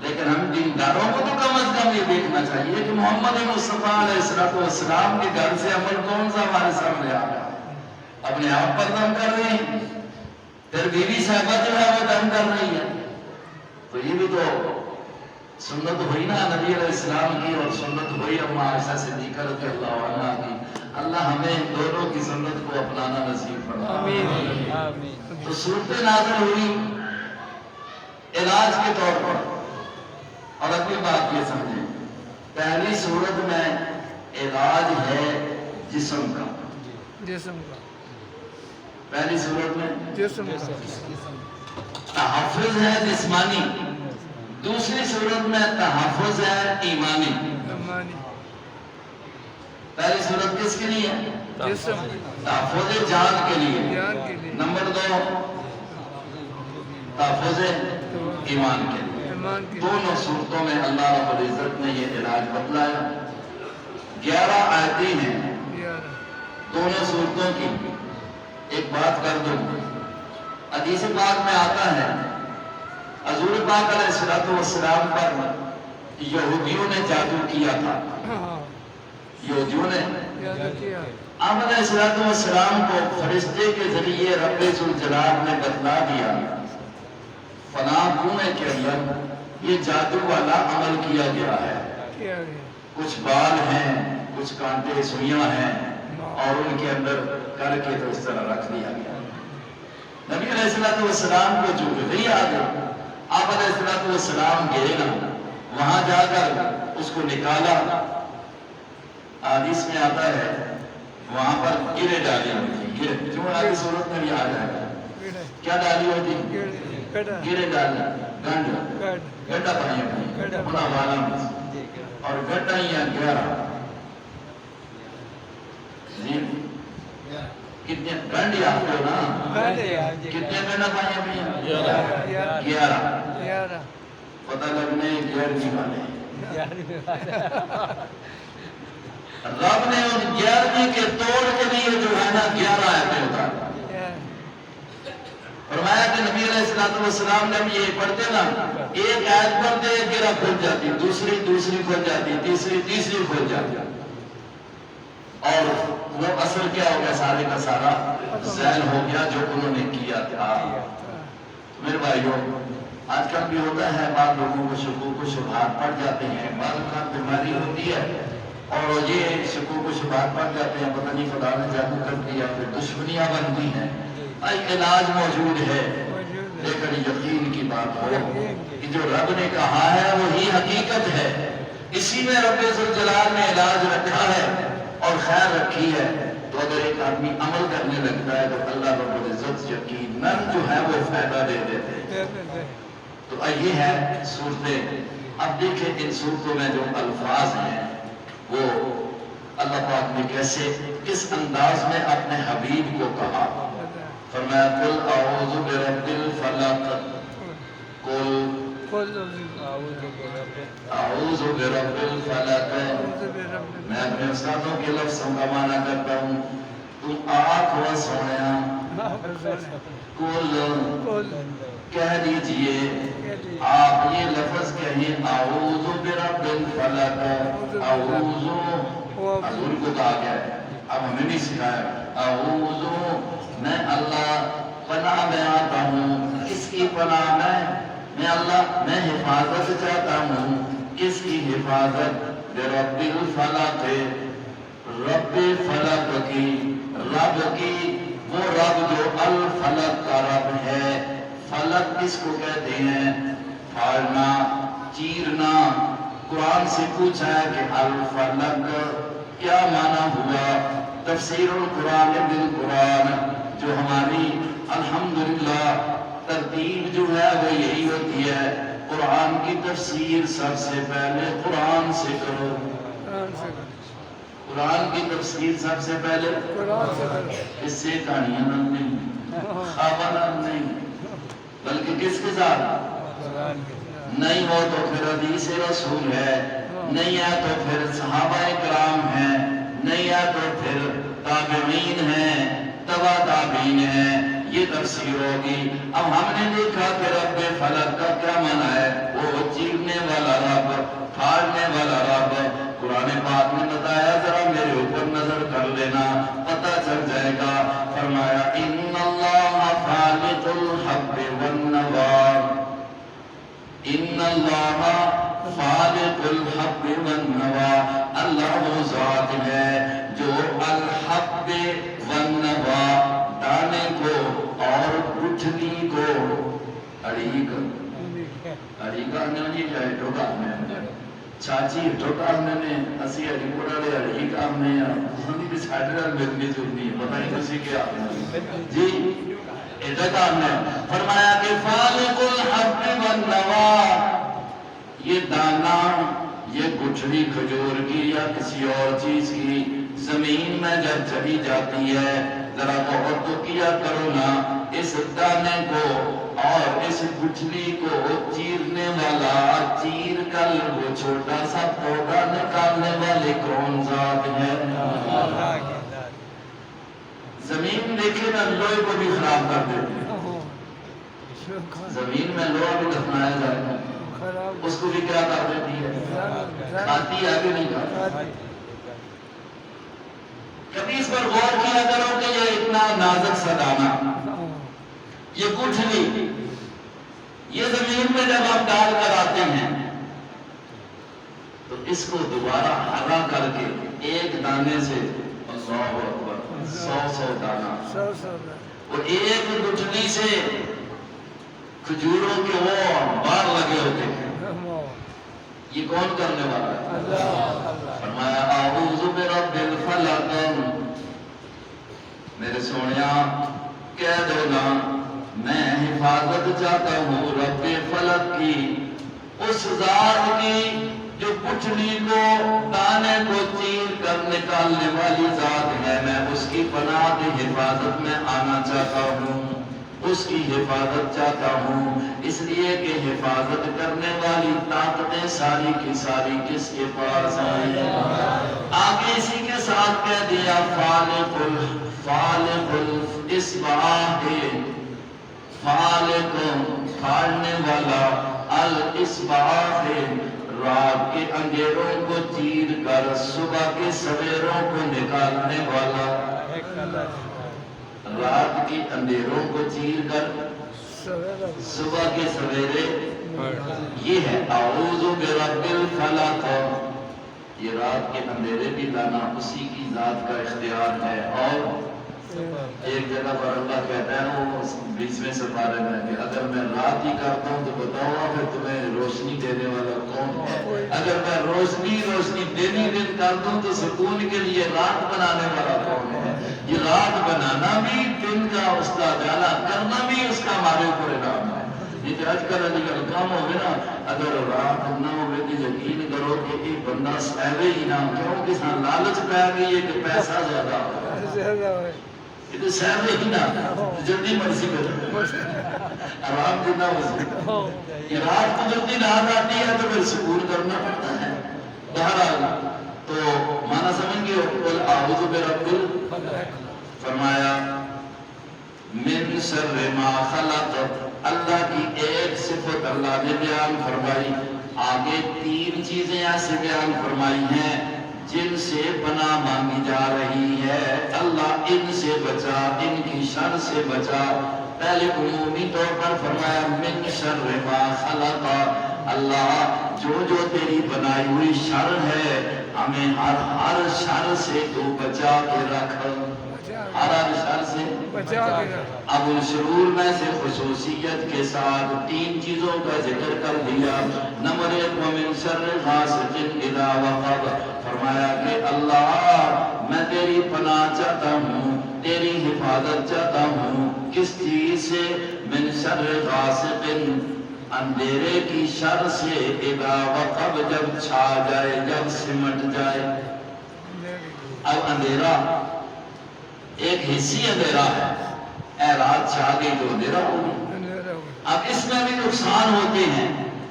لیکن ہم دینداروں کو تو کم از کم یہ دیکھنا چاہیے کہ محمد مصطفیٰ علیہ السلام کے گھر سے عمل کون سا ہمارے سامنے آ رہا ہے؟ اپنے آپ پر دم کر رہے ہیں، پھر بیوی صاحبہ جو ہے وہ دم کر رہی ہے، تو یہ بھی تو سنت ہوئی نا نبی علیہ السلام کی، اور سنت ہوئی اما عائشہ صدیقہ رضی اللہ عنہا کی۔ اللہ ہمیں دونوں کی سنت کو اپنانا نصیب فرمائے۔ تو صورتیں نازل ہوئی علاج کے طور پر، اور اگلی بات یہ سمجھیں، پہلی صورت میں علاج ہے جسم کا، پہلی صورت میں تحفظ ہے جسمانی، دوسری صورت میں تحفظ ہے ایمانی۔ پہلی صورت کس کے لیے؟ تحفظ جان کے لیے، نمبر 2 تحفظ ایمان کے لیے۔ ایمان کی دونوں صورتوں میں اللہ رب العزت نے یہ علاج بتلایا 11 آیتیں ہیں دونوں صورتوں کی ایک بات کر دوں حدیث پاک میں آتا ہے حضور پاک علیہ الصلوۃ والسلام پر یہودیوں نے جادو کیا تھا یہودیوں نے آپ علیہ الصلوۃ والسلام کو فرشتے کے ذریعے رب ذوالجلال نے بتلا دیا فلاں کنویں کے اندر یہ جادو والا عمل کیا گیا ہے کچھ بال ہیں کچھ کانٹے سوئیاں ہیں اور ان کے اندر کر کے تو اس طرح رکھ دیا گیا نبی علیہ الصلوۃ والسلام کو جو وحی آ گئی آپ علیہ الصلوۃ والسلام گئے نا وہاں جا کر اس کو نکالا حدیث میں آتا ہے وہاں پر گرے ڈالی ہوئی تھی گرے جو آگے صورت میں بھی آ جائے گا کیا ڈالی ہوئی تھی گرے ڈالی گنڈ گڈا پانی ہوئی اپنا والا میں اور گڈا ہی 11 کتنے گنڈ یاد ہو نا کتنے گنڈا پانی ہوئی 11 پتہ لگنے 11 والے رب نے ان 11 کے توڑ کے لیے جو ہے نا 11 آیتیں اتاری فرمایا کہ نبی علیہ الصلوۃ والسلام جب یہ پڑھتے نا ایک آیت پڑھتے ایک گرہ کھل جاتی دوسری کھل جاتی تیسری کھل جاتی اور وہ اثر کیا ہو گیا سارے کا سارا ذہن ہو گیا جو انہوں نے کیا تھا میرے بھائیوں آج کل بھی ہوتا ہے بعض لوگوں کو شکوک و شبہات پڑ جاتے ہیں بعض کا بیماری ہوتی ہے اور یہ شکوک و شبہات پڑ جاتے ہیں پتہ نہیں خدا نے جادو کر دیا پھر دشمنیاں بنتی ہیں علاج موجود ہے لیکن یقین کی بات ہو کہ جو رب نے کہا ہے وہی حقیقت ہے اسی میں رب ذوالجلال نے علاج رکھا ہے اور خیر رکھی ہے تو اگر ایک آدمی عمل کرنے لگتا ہے تو اللہ رب العزت یقیناً جو ہے وہ فائدہ دے دیتے ہیں تو یہ ہے صورتیں اب دیکھیں ان صورتوں میں جو الفاظ ہیں وہ اللہ پاک نے کیسے کس انداز میں اپنے حبیب کو کہا فرمایا قل اعوذ برب الفلق قل اعوذ برب الفلق میں اپنے استادوں کے لفظوں کا معنی کرتا ہوں تم آنکھ و سویا قل کہہ دیجئے آپ یہ لفظ کہیں اعوذ برب الفلق اعوذ حضور کو کہا گیا ہے اب ہمیں بھی سکھایا اعوذ میں اللہ پناہ میں آتا ہوں کس کی پناہ میں اللہ میں حفاظت چاہتا ہوں کس کی حفاظت برب الفلق رب فلق کی رب کی وہ رب جو الفلق کا رب ہے فلق کس کو کہتے ہیں پھاڑنا چیرنا قرآن سے پوچھا ہے کہ الفلق کیا معنی ہوا تفسیر القرآن بالقرآن جو ہماری الحمدللہ ترتیب جو ہے وہ یہی ہوتی ہے قرآن کی تفسیر سب سے پہلے قرآن سے کرو قرآن کی تفسیر سب سے پہلے اس سے کہانیاں نہیں خوابہ نہیں بلکہ کس کے ساتھ نہیں ہو تو پھر حدیث رسول ہے نہیں ہے تو پھر صحابہ کرام ہیں نہیں ہے تو پھر تابعین ہیں تبع تابعین ہیں یہ تفسیر ہوگی اب ہم نے دیکھا کہ رب فلق کا کیا معنی ہے وہ چیرنے والا رب پھاڑنے والا رب قرآن پاک نے بتایا ذرا میرے اوپر نظر کر لینا پتہ چل جائے گا فرمایا ان اللہ فالق الحب والنوى ان اللہ فالق الحب والنوى اللہ وہ ذات ہے جو الحب والنوى دانے کو اور گٹھلی کو اڑیک ہمیں نہیں جائے ٹوکا ہمیں چاچی ٹوکا ہمیں اسی اڑی کوڑا لے اڑیک ہمیں ہمیں بھی ساڑھے رہا ملنی جلنی بتائیں کسی کے آنے جی ایڈکا ہمیں فرمایا کہ فالق الحب والنوى یہ دانا یہ گٹھلی کھجور کی یا کسی اور چیز کی زمین میں جب چلی جاتی ہے ذرا غور تو کیا کرو نا اس دانے کو اور اس گٹھلی کو چیرنے والا، چیر کر وہ چھوٹا سا پودا نکالنے والے کون ذات ہے؟ اللہ کی ذات زمین دیکھے نا لوہے کو بھی خراب کر دیتے ہیں۔ زمین میں لوہا بھی دفنایا جائے گا، خراب اس کو بھی کیا کر دیتی ہے؟ کھاتی ہے کہ نہیں کھاتی؟ کبھی اس پر غور کیا کرو کہ یہ اتنا نازک سا دانہ، یہ گٹھلی، یہ زمین میں جب آپ ڈال کر آتے ہیں تو اس کو دوبارہ ہرا کر کے ایک دانے سے اللہ اکبر 100 دانہ، اور ایک گٹھلی سے کھجوروں کے وہ بار لگے ہوتے ہیں۔ یہ کون کرنے والا ہے؟ اللہ فرمایا اعوذ برب الفلق، میرے سونیا کہہ دو نا میں حفاظت چاہتا ہوں رب فلق کی، اس ذات کی جو گٹھلی کو دانے کو چیر کر نکالنے والی ذات ہے، میں اس کی پناہ کی حفاظت میں آنا چاہتا ہوں، اس کی حفاظت چاہتا ہوں، اس لیے کہ حفاظت کرنے والی طاقتیں ساری کی ساری کس کے پاس ہیں؟ آگے اسی کے ساتھ کہہ دیا فالق الاصباح، فالق پھاڑنے والا، الاصباح رات کے اندھیروں کو چیر کر صبح کے سویروں کو نکالنے والا، رات کے اندھیروں کو چیر کر صبح کے سویرے، یہ ہے اعوذ برب الفلق۔ یہ رات کے اندھیرے بھی لانا اسی کی ذات کا اختیار ہے۔ اور ایک جگہ پر اللہ کہتا ہے وہ 20ویں سپارے میں کہ اگر میں رات ہی کرتا ہوں تو بتاؤ پھر تمہیں روشنی دینے والا کون ہے؟ اگر میں روشنی دن کر دوں تو سکون کے لیے رات بنانے والا کون ہے؟ یہ رات بنانا بھی دن کا اس کا جانا کرنا بھی اس کا ہمارے اوپر انعام ہے۔ یہ جو آج کل علی گل کام ہوگی نا، اگر رات نہ ہوگی تو یقین کرو کہ ایک بندہ سہوے ہی نہ، کیوں کہ لالچ پہ گئی ہے کہ پیسہ زیادہ ہو، یہ تو سہوے ہی نہ، جلدی مرضی کرو آرام جتنا ہو سکے۔ یہ رات کو جلدی رات آتی ہے تو پھر سکون کرنا پڑتا ہے۔ بہرحال تو مانا سمجھ گئے قل اعوذ برب الفلق، فرمایا من شر ما خلق، اللہ کی ایک صفت اللہ نے بیان فرمائی، آگے 3 چیزیں ایسے بیان فرمائی ہیں جن سے پناہ مانگی جا رہی ہے، اللہ ان سے بچا، ان کی شر سے بچا۔ پہلے عمومی طور پر فرمایا من شر ما خلق، اللہ جو تیری بنائی ہوئی شر ہے ہمیں ہر شر سے تو بچا کے رکھ، ہر شر سے بچا کے رکھ۔ اب الشرور میں سے خصوصیت کے ساتھ 3 چیزوں کا ذکر کر دیا۔ نمبر 1 ومن شر غاسق اذا وقب، فرمایا کہ اللہ میں تیری پناہ چاہتا ہوں، تیری حفاظت چاہتا ہوں، کس چیز سے؟ من شر غاسق، اندھیرے کی شر سے، اذا وقب جب چھا جائے، جب سمٹ جائے۔ اب اندھیرا ایک حصی اندھیرا ہے، اے رات چھا گئی تو اندھیرا ہوگی، اب اس میں بھی نقصان ہوتے ہیں،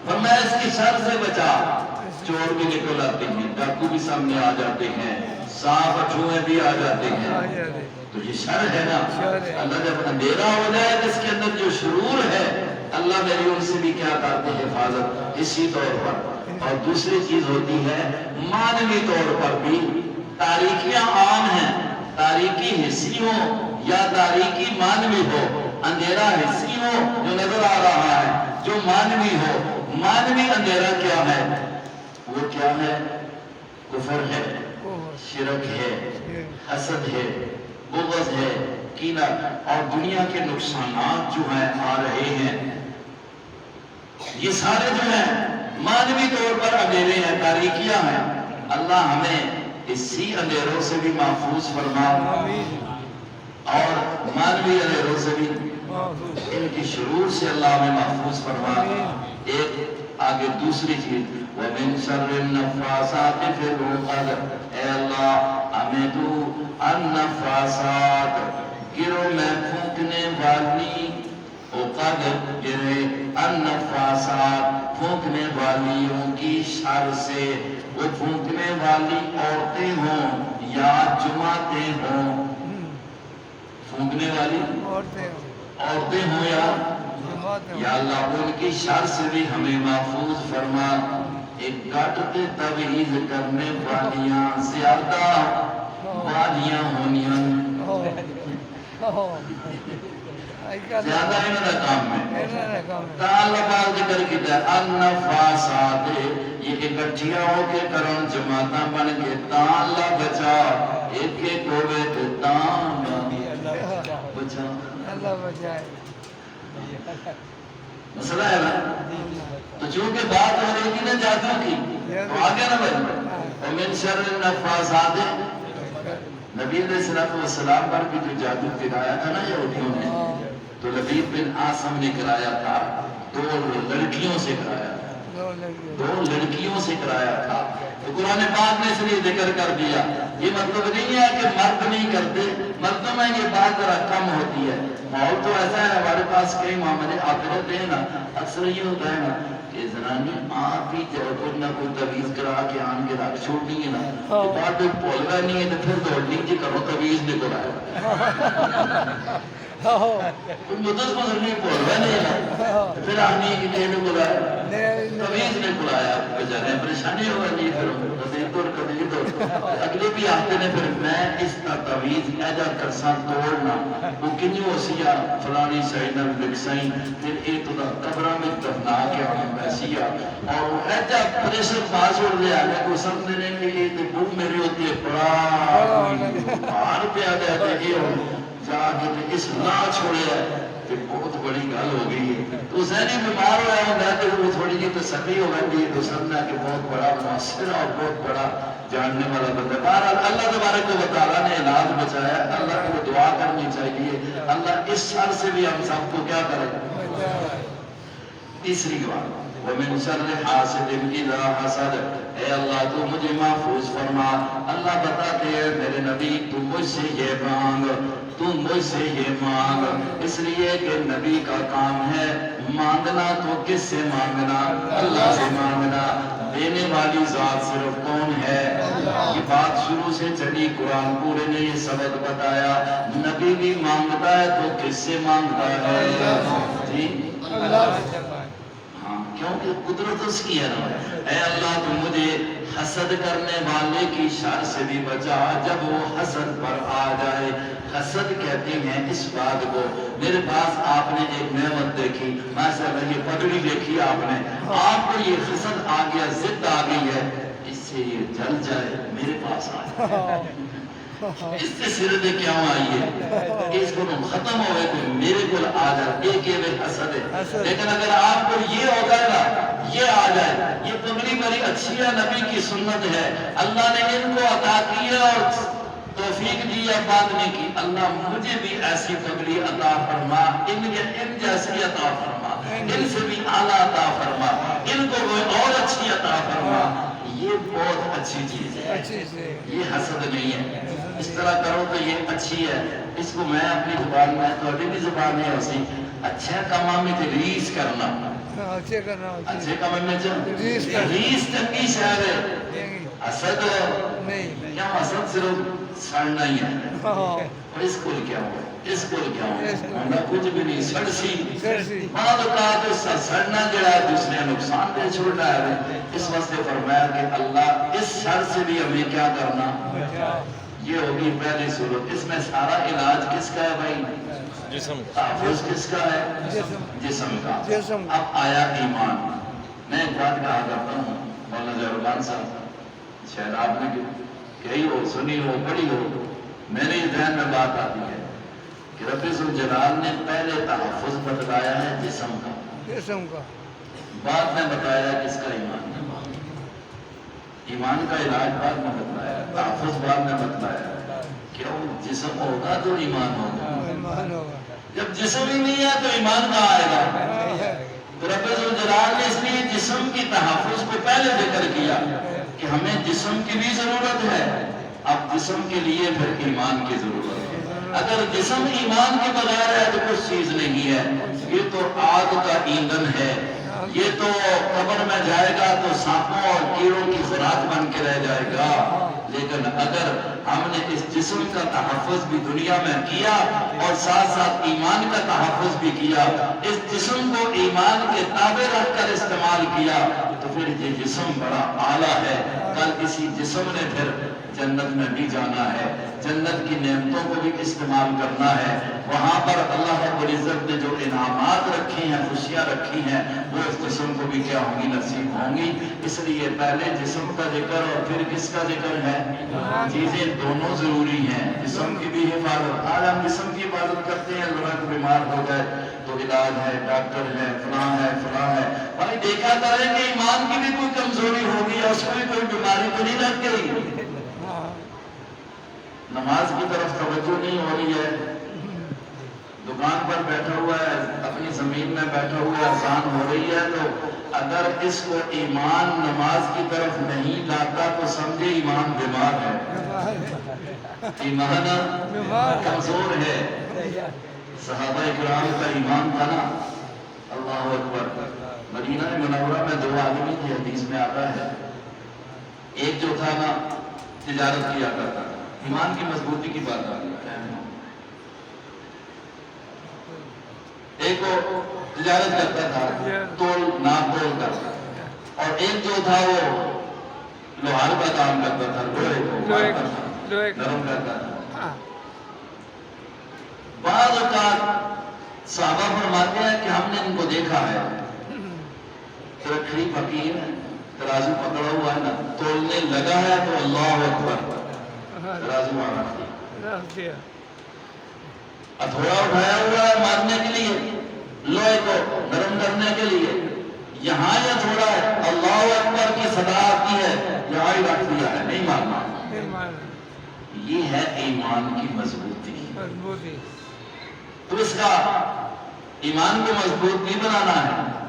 فرمایا اس کی شر سے بچا۔ چور بھی نکل آتے ہیں، ڈاکو بھی سامنے آ جاتے ہیں، سانپ چوہے بھی آ جاتے ہیں، تو یہ شر ہے نا۔ اللہ جب اندھیرا ہو جائے تو اس کے اندر جو شرور ہے اللہ میری ان سے بھی کیا کرتے ہیں حفاظت، اسی طور پر۔ اور دوسری چیز ہوتی ہے معنوی طور پر بھی، تاریکیاں عام ہیں، تاریکی حسی ہو یا تاریکی معنوی ہو، اندھیرا حسی ہو جو نظر آ رہا ہے، جو معنوی ہو۔ معنوی اندھیرا کیا ہے؟ وہ کیا ہے؟ کفر ہے، شرک ہے، حسد ہے، بغض ہے، کینہ، اور دنیا کے نقصانات جو ہیں آ رہے ہیں، یہ سارے جو ہیں معنوی طور پر اندھیرے ہیں، تاریکیاں ہیں۔ اللہ ہمیں اسی اندھیروں سے بھی محفوظ فرما، اور معنوی اندھیروں سے بھی، ان کی شرور سے اللہ ہمیں محفوظ فرما۔ ایک آگے دوسری چیز وَمِن شَرِّ النَّفَّاثَاتِ فِي الْعُقَدِ، اے اللہ ہمیں تو النفاسات، گروں میں پھونکنے والی لگ گرے النفاسات پھونکنے والیوں کی شر سے، وہ پھونکنے والی عورتیں ہوں یا جماعتیں ہوں، پھونکنے والی عورتیں ہوں یا اللہ ان کی شر سے بھی ہمیں محفوظ فرما۔ ایک گھٹ توحید کرنے والیاں زیادہ والیاں ہونیاں، زیادہ انہوں نے کام میں تعالیٰ پاک ذکر کیتا ہے النفاسات، یہ اکٹھیاں ہو کے کرن جماعتاں بن کے تعالیٰ بچا، ایک ایک ہوئے تو تعالیٰ بچا، اللہ بچائے۔ مسئلہ ہے نا؟ تو چونکہ بات ہو رہی تھی نا جادو کی، تو آگے نا بھائی ومن شر النفاسات، نبی علیہ السلام پر بھی جو جادو کرایا تھا نا یہودیوں نے، تو لبید بن عاصم نے کرایا تھا، 2 لڑکیوں سے کرایا تھا، 2 لڑکیوں سے کرایا تھا۔ تو قرآن پاک نے اس لیے ذکر کر دیا، یہ مطلب نہیں ہے کہ مرد نہیں کرتے، مردوں میں یہ بات ذرا کم ہوتی ہے۔ ماحول تو ایسا ہے، ہمارے پاس کئی معاملے آتے رہتے ہیں نا، اکثر یہ ہوتا ہے نا کہ زنانی آپ ہی کوئی نہ کوئی تعویذ کرا کے آن کے رکھ چھوڑنی ہے نا، کہ بعد میں بولنا نہیں ہے تو پھر دوڑنی جی کرو تعویذ نکل آیا، کوئی مدد نہیں بولنا نہیں ہے، پھر آنی کہ نہیں بلایا تعویذ نے بلایا، بچارے پریشانی ہو رہی ہے، پھر کبھی دور اگلے بھی آتے نے، پھر میں اس کا تعویذ ایجا کرساں توڑنا، وہ کنیوں اسیا فلانی سائنہ لکسائیں، پھر ایک تو دا قبرہ میں دفنا کے آنے پیسیا، اور وہ ایجا پریشر پاس ہو لے آنے کو سمجھنے کے لیے تو بھوک میری ہوتی ہے، پڑا بار پہ آ جاتے ہیں جا کے اس لا چھوڑے ہے، کہ بہت بڑی گل ہو گئی ہے، تو ذہنی بیمار ہوا ہے، میں تو وہ تھوڑی جی تسلی ہو گئی تو سمجھنا کہ بہت بڑا مؤثر اور بہت بڑا جاننے والا بندہ۔ بہرحال اللہ تبارک و تعالیٰ نے علاج بچایا، اللہ کو دعا کرنی چاہیے، اللہ اس شر سے بھی ہم سب کو کیا کرے۔ تیسری بات وَمِن شَرِّ حَاسِدٍ إِذَا حَسَدَ، اے اللہ تو مجھے محفوظ فرما۔ اللہ بتاتے ہیں میرے نبی تو مجھ سے یہ مانگ، تو مجھ سے یہ مانگ، اس لیے کہ نبی کا کام ہے مانگنا، تو کس سے مانگنا؟ اللہ سے مانگنا۔ دینے والی ذات صرف کون ہے؟ یہ بات شروع سے چلی، قرآن پورے نے یہ سبق بتایا، نبی بھی مانگتا ہے تو کس سے مانگتا ہے؟ جی ہاں، کیونکہ قدرت اس کی ہے نا۔ اے اللہ تو مجھے حسد کرنے والے کی شر سے بھی بچا، جب وہ حسد پر آ جائے۔ حسد کہتے ہیں اس بات کو، میرے پاس آپ نے ایک نعمت دیکھی، ماشاءاللہ یہ پگڑی دیکھی آپ نے، آپ کو یہ حسد آ گیا، ضد آ گئی ہے، اس سے یہ جل جائے میرے پاس آئے، اس سے سر دے کیوں آئی ہے، اس کو ختم ہوئے تو میرے کو آ جائے، ایک یہ حسد ہے۔ لیکن اگر آپ کو یہ ہو جائے گا، یہ آ جائے، یہ پگڑی بڑی اچھی ہے، نبی کی سنت ہے، اللہ نے ان کو عطا کی ہے اور توفیق دی یا بات نہیں کی، اللہ مجھے بھی ایسی پگڑی عطا فرما، ان جیسی عطا فرما، ان سے بھی اعلیٰ عطا فرما، ان کو کوئی اور اچھی عطا فرما۔ یہ بہت اچھی چیز ہے، یہ حسد نہیں ہے۔ اس طرح کرو تو یہ اچھی ہے، اس کو میں اپنی زبان میں تو بھی زبان نہیں ہو سی، اچھا کاماں میں ریس کرنا، اچھے کاماں میں ریس چنگی شہر ہے، حسد کیا حسد صرف سڑنا ہی ہے، اور اس کو کیا ہو، اس کو کیا ہو، نہ کچھ بھی نہیں، سڑ سی بعد اوقات سڑنا جڑا ہے دوسرے نقصان دے چھوڑنا ہے۔ اس واسطے فرمایا کہ اللہ اس شر سے بھی ہمیں کیا کرنا، یہ ہوگی پہلی صورت۔ اس میں سارا علاج کس کا ہے بھائی؟ جسم کا۔ تحفظ کس کا ہے؟ جسم کا۔ اب آیا ایمان۔ میں ایک بات کہا کرتا ہوں، مولانا ظہور صاحب شاید آپ نے کہی ہو، سنی ہو، پڑھی ہو، میرے ذہن میں بات آتی ہے کہ رب ذوالجلال نے پہلے تحفظ بتلایا ہے جسم کا، بعد میں بتایا کس کا؟ ایمان کا علاج بعد میں بتلایا، تحفظ بعد میں بتلایا۔ کیوں؟ جسم ہوگا تو ایمان ہوگا، جب جسم ہی نہیں ہے تو ایمان کہاں آئے گا؟ تو رب ذوالجلال نے اس لیے جسم کی تحفظ کو پہلے ذکر کیا کہ ہمیں جسم کی بھی ضرورت ہے، اب جسم کے لیے پھر ایمان کی ضرورت ہے۔ اگر جسم ایمان کے بغیر ہے تو کچھ چیز نہیں ہے۔ یہ تو آگ کا ایندھن ہے، یہ تو قبر میں جائے گا تو سانپوں اور کیڑوں کی خوراک بن کے رہ جائے گا۔ لیکن اگر ہم نے اس جسم کا تحفظ بھی دنیا میں کیا اور ساتھ ساتھ ایمان کا تحفظ بھی کیا، اس جسم کو ایمان کے تابع رکھ کر استعمال کیا، تو پھر یہ جسم بڑا اعلیٰ ہے۔ کل اسی جسم نے پھر جنت میں بھی جانا ہے، جنت کی نعمتوں کو بھی استعمال کرنا ہے۔ وہاں پر اللہ رب العزت نے جو انعامات رکھی ہیں، خوشیاں رکھی ہیں، وہ اس جسم کو بھی کیا ہوں گی؟ نصیب ہوں گی۔ اس لیے پہلے جسم کا ذکر اور پھر کس کا ذکر ہے؟ چیزیں دونوں ضروری ہیں، جسم کی بھی حفاظت۔ آج ہم جسم کی حفاظت کرتے ہیں، ذرا بیمار ہو گئے تو علاج ہے، ڈاکٹر ہے، فلاں ہے، فلاں ہے۔ بھائی دیکھا کرے کہ ایمان کی بھی کوئی کمزوری ہوگی، اس کو بھی کوئی بیماری تو نہیں لگ گئی۔ نماز کی طرف توجہ نہیں ہو رہی ہے، دکان پر بیٹھا ہوا ہے، اپنی زمین میں بیٹھا ہوا ہے، اذان ہو رہی ہے، تو اگر اس کو ایمان نماز کی طرف نہیں لاتا تو سمجھے ایمان بیمار ہے، ایمان کمزور ہے۔ صحابہ کرام کا ایمان تھا نا، اللہ اکبر۔ مدینہ منورہ میں دو آدمی تھے، حدیث میں آتا ہے، ایک جو تھا نا تجارت کیا کرتا تھا، ایمان کی مضبوطی کی بات آ رہی ہے، ایک وہ تجارت کرتا تھا، تول ناپ تول کرتا، اور ایک جو تھا وہ لوہار کا کام کرتا تھا، لوہے کو نرم کرتا تھا۔ بعض اوقات صحابہ فرماتے ہیں کہ ہم نے ان کو دیکھا ہے، ترکھڑی فقیر ہے، ترازو پکڑا ہوا ہے نا، تولنے لگا ہے تو اللہ اکبر، ترازو وہاں رکھ دیا، ہتھوڑا اٹھایا ہوا ہے مارنے کے لیے، لوہے کو نرم کرنے کے لیے، یہاں یہ ہتھوڑا ہے، اللہ اکبر کی صدا آتی ہے، یہاں ہی رکھ دیا ہے، نہیں مارنا۔ یہ ہے ایمان کی مضبوطی۔ تو اس کا ایمان کو مضبوط بھی بنانا ہے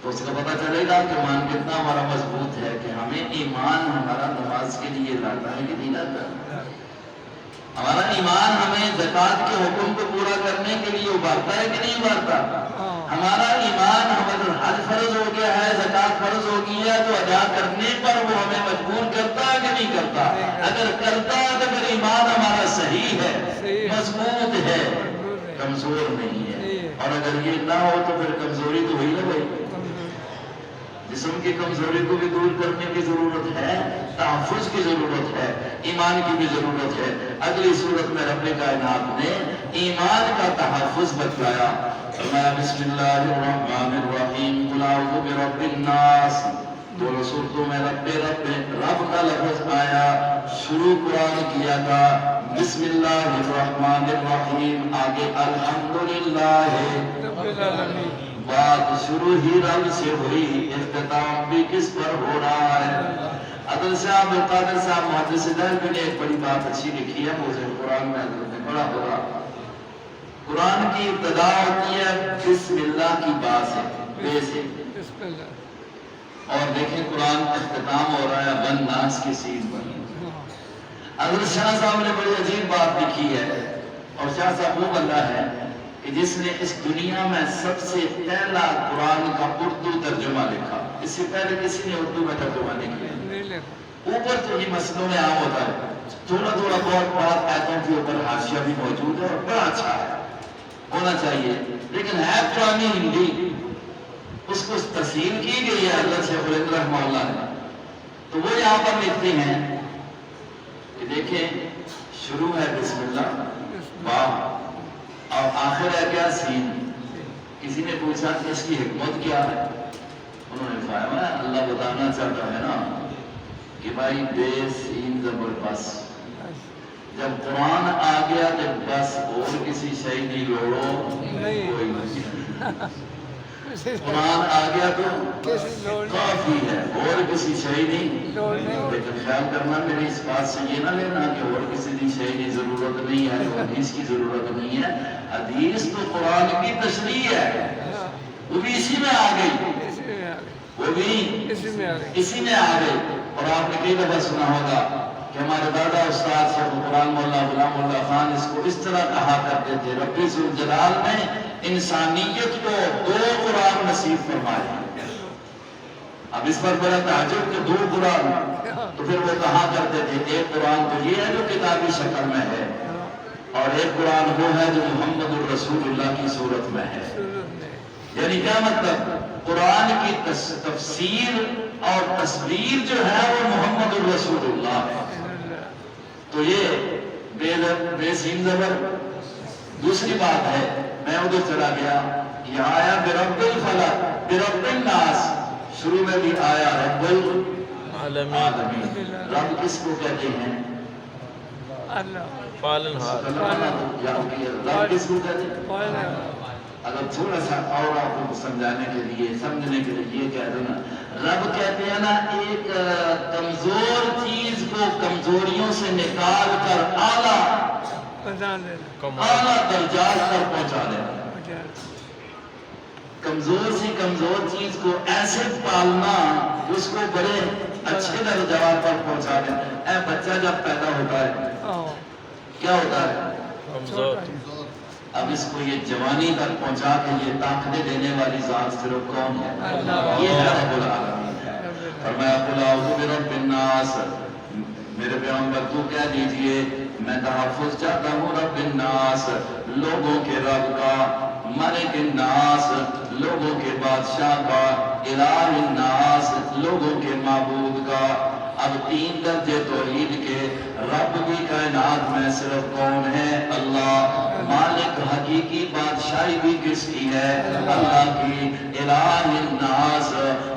تو اس کا پتہ چلے گا کہ ایمان کتنا ہمارا مضبوط ہے، کہ ہمیں ایمان ہمارا نماز کے لیے لاتا ہے کہ نہیں لاتا۔ ہمارا ایمان ہمیں زکوٰۃ کے حکم کو پورا کرنے کے لیے ابھارتا ہے کہ نہیں ابھارتا۔ ہمارا ایمان ہمارا حج فرض ہو گیا ہے، زکوٰۃ فرض ہو گئی ہے، تو ادا کرنے پر وہ ہمیں مجبور کرتا ہے کہ نہیں کرتا۔ اگر کرتا ہے تو پھر ایمان ہمارا صحیح ہے، مضبوط ہے، کمزور نہیں ہے۔ اور اگر یہ نہ ہو تو پھر کمزوری تو ہوئی نا بھائی، جسم کی کمزوری کو بھی دور کرنے کی ضرورت ہے، تحفظ کی ضرورت ہے، ایمان کی بھی ضرورت ہے۔ اگلی صورت میں رب کائنات نے ایمان کا تحفظ بتلایا، فرمایا بسم اللہ الرحمن الرحیم، قل اعوذ برب الناس۔ دونوں صورتوں میں رب کا لفظ آیا، شروع قرآن کیا تھا بسم اللہ الرحمن الرحیم، آگے الحمدللہ رب العالمین۔ بات شروع ہی رب سے ہوئی، اختتام بھی کس پر ہو رہا ہے؟ عبد صاحب عبدالقادر صاحب محدث دہلوی نے ایک بڑی بات اچھی لکھی ہے، مجھے قرآن میں حضرت نے پڑھا ہوگا۔ قرآن کی ابتدا ہوتی ہے بسم اللہ کی با سے، بے سے، اور دیکھیں قرآن اختتام ہو رہا ہے والناس کی سین پر۔ حضرت شاہ صاحب نے بڑی عجیب بات لکھی ہے، اور شاہ صاحب وہ بندہ ہے کہ جس نے اس دنیا میں سب سے پہلا قرآن کا اردو ترجمہ لکھا، اس سے پہلے کسی نے اردو میں ترجمہ نہیں کیا۔ اوپر تو یہ مسئلوں میں عام ہوتا ہے، تھوڑا تھوڑا بہت بات آیتوں کے اوپر حاشیہ بھی موجود ہے اور بڑا اچھا ہے، ہونا چاہیے، لیکن ہے پرانی ہندی، اس کو تفسیر کی گئی ہے حضرت شیخ الہند رحمہ اللہ نے۔ تو وہ یہاں پر لکھتے ہیں کہ دیکھیں شروع ہے بسم اللہ با، اور آخر ہے کیا؟ سین۔ کسی نے پوچھا کہ اس کی حکمت کیا ہے؟ انہوں نے فرمایا اللہ بتانا چاہتا ہے نا کہ بھائی بے سین زبر بس، جب قرآن آ گیا تو بس اور کسی شے کی لوڑو کوئی نہیں، قرآن آ گیا تو کافی ہے، اور کسی شے نہیں۔ لیکن خیال کرنا میری اس بات سے یہ نہ لینا کہ اور کسی شے کی ضرورت نہیں ہے، حدیث کی ضرورت نہیں ہے۔ حدیث تو قرآن کی تشریح ہے، وہ بھی اسی میں آ گئی، وہ بھی اسی میں آ گئی۔ اور آپ نے کئی دفعہ سنا ہوگا کہ ہمارے دادا استاد شیخ القرآن مولانا غلام اللہ خان اس کو اس طرح کہا کرتے تھے، رب ذوالجلال نے انسانیت کو 2 قرآن نصیب فرمائے. اب اس پر بڑا تعجب کہ 2 قرآن، تو پھر وہ کہا کرتے تھے ایک قرآن تو یہ ہے جو کتابی شکل میں ہے، اور ایک قرآن وہ ہے جو محمد الرسول اللہ کی صورت میں ہے. یعنی کیا مطلب؟ قرآن کی تفسیر اور تصویر جو ہے وہ محمد الرسول اللہ ہے. تو یہ بے سین زبر. دوسری بات ہے، میں ادھر چلا گیا، یہاں آیا برب الفلق برب الناس، شروع میں بھی آیا رب العالمین. رب کس کو کہتے ہیں؟ اللہ. رب کس کو کہتے ہیں؟ اگر تھوڑا سا اور آپ کو سمجھانے کے لیے، سمجھنے کے لیے یہ کہہ دوں نا، رب کہتے ہیں نا ایک کمزور چیز کو کمزوریوں سے نکال کر اعلیٰ درجات پر پہنچا دینا. کمزور سی کمزور چیز کو ایسے پالنا اس کو بڑے اچھے درجات پر پہنچا دینا. اے بچہ جب پیدا ہوتا ہے کیا ہوتا ہے؟ کمزور. اب اس کو یہ جوانی تک پہنچا کے یہ طاقتیں دینے والی ذات صرف کون ہے؟ یہ ہے رب العالمین. فرمایا قل اعوذ برب الناس، میرے پیغمبر تو کہہ دیجئے میں تحفظ چاہتا ہوں رب الناس، لوگوں کے رب کا، ملک الناس، لوگوں کے بادشاہ کا، الہ الناس، لوگوں کے معبود کا. اب 3 درجے توحید کے. رب بھی کائنات میں صرف کون ہے؟ اللہ. مالک حقیقی بادشاہی بھی کس کی ہے؟ اللہ کی. الہ الناس،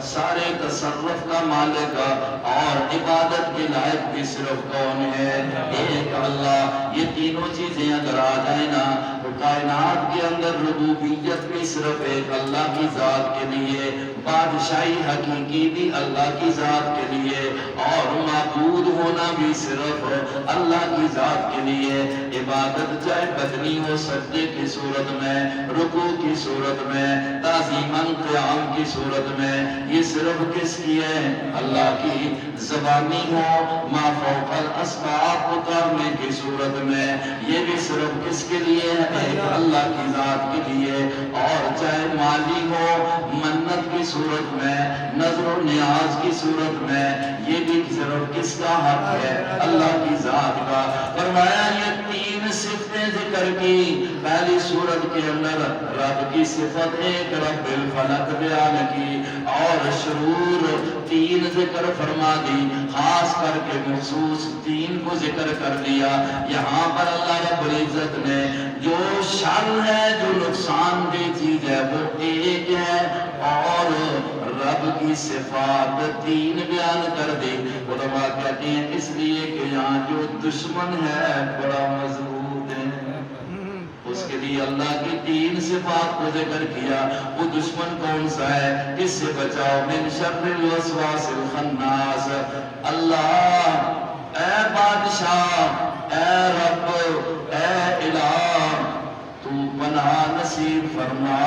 سارے تصرف کا مالک اور عبادت کے لائق بھی صرف کون ہے؟ ایک اللہ. یہ تینوں چیزیں اگر آ جائیں نا تو کائنات کے اندر ربوبیت بھی صرف ایک اللہ کی ذات کے لیے، بادشاہی حقیقی بھی اللہ کی ذات کے لیے، اور معبود ہونا بھی صرف اللہ کی ذات کے لیے. عبادت چاہے بدنی ہو، سجدے کی صورت میں، رکوع کی صورت میں، تعظیماً قیام کی صورت میں، یہ صرف کس کی ہے؟ اللہ کی. زبانی ہو، ما فوق الاسباب پکارنے کی صورت میں، یہ بھی صرف کس کے لیے ہے؟ ایک اللہ کی ذات کے لیے. اور چاہے مالی ہو، منت کی صورت میں، نظر و نیاز کی صورت میں، یہ بھی صرف کس کا حق ہے؟ اللہ کی ذات کا. فرمایا یہ 3 صفتیں ذکر کی. پہلی صورت کے اندر رب کی صفت ایک رب الفلق بیان کی، اور شرور 3 ذکر فرما دی. خاص کر کے مخصوص 3 کو ذکر کر دیا. یہاں پر اللہ رب العزت نے جو شر ہے، جو نقصان دہ چیز ہے وہ ایک ہے، اور رب کی صفات 3 بیان کر دی. علماء کہتے ہیں اس لیے کہ یہاں جو دشمن ہے بڑا مضبوط ہے، اس کے لیے اللہ کی 3 صفات کو ذکر کیا. وہ دشمن کون سا ہے؟ اس سے بچاؤ. من شر الوسواس الخناس. اللہ اے بادشاہ، اے رب، اے الہ، تو پناہ نصیب فرما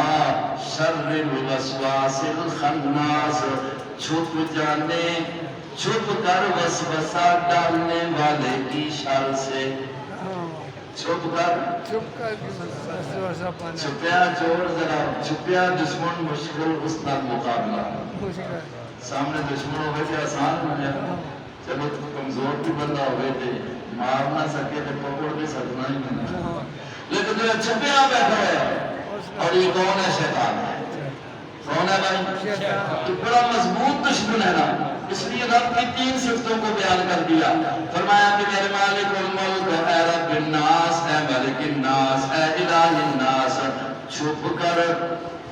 شر الوسواس الخناس، چھپ جانے، چھپ کر وسوسہ ڈالنے والے کی شر سے. چھپ کر چھپیا چور، ذرا چھپیا دشمن مشکل، اس کا مقابلہ. سامنے دشمن ہوئے تھے آسان ہو جائے. چلو کمزور بھی بندہ ہوئے تھے، مار نہ سکے تو پکڑ بھی سکنا ہی نہیں. لیکن جو چھپیا بیٹھا ہے، اور یہ کون ہے؟ شیطان ہے. کون ہے بھائی؟ تو بڑا مضبوط دشمن ہے نا. اس لیے رب کی 3 صفتوں کو بیان کر دیا. فرمایا کہ میرے مالک الملک، اے رب الناس، اے ملک الناس، اے الہ الناس، چھپ کر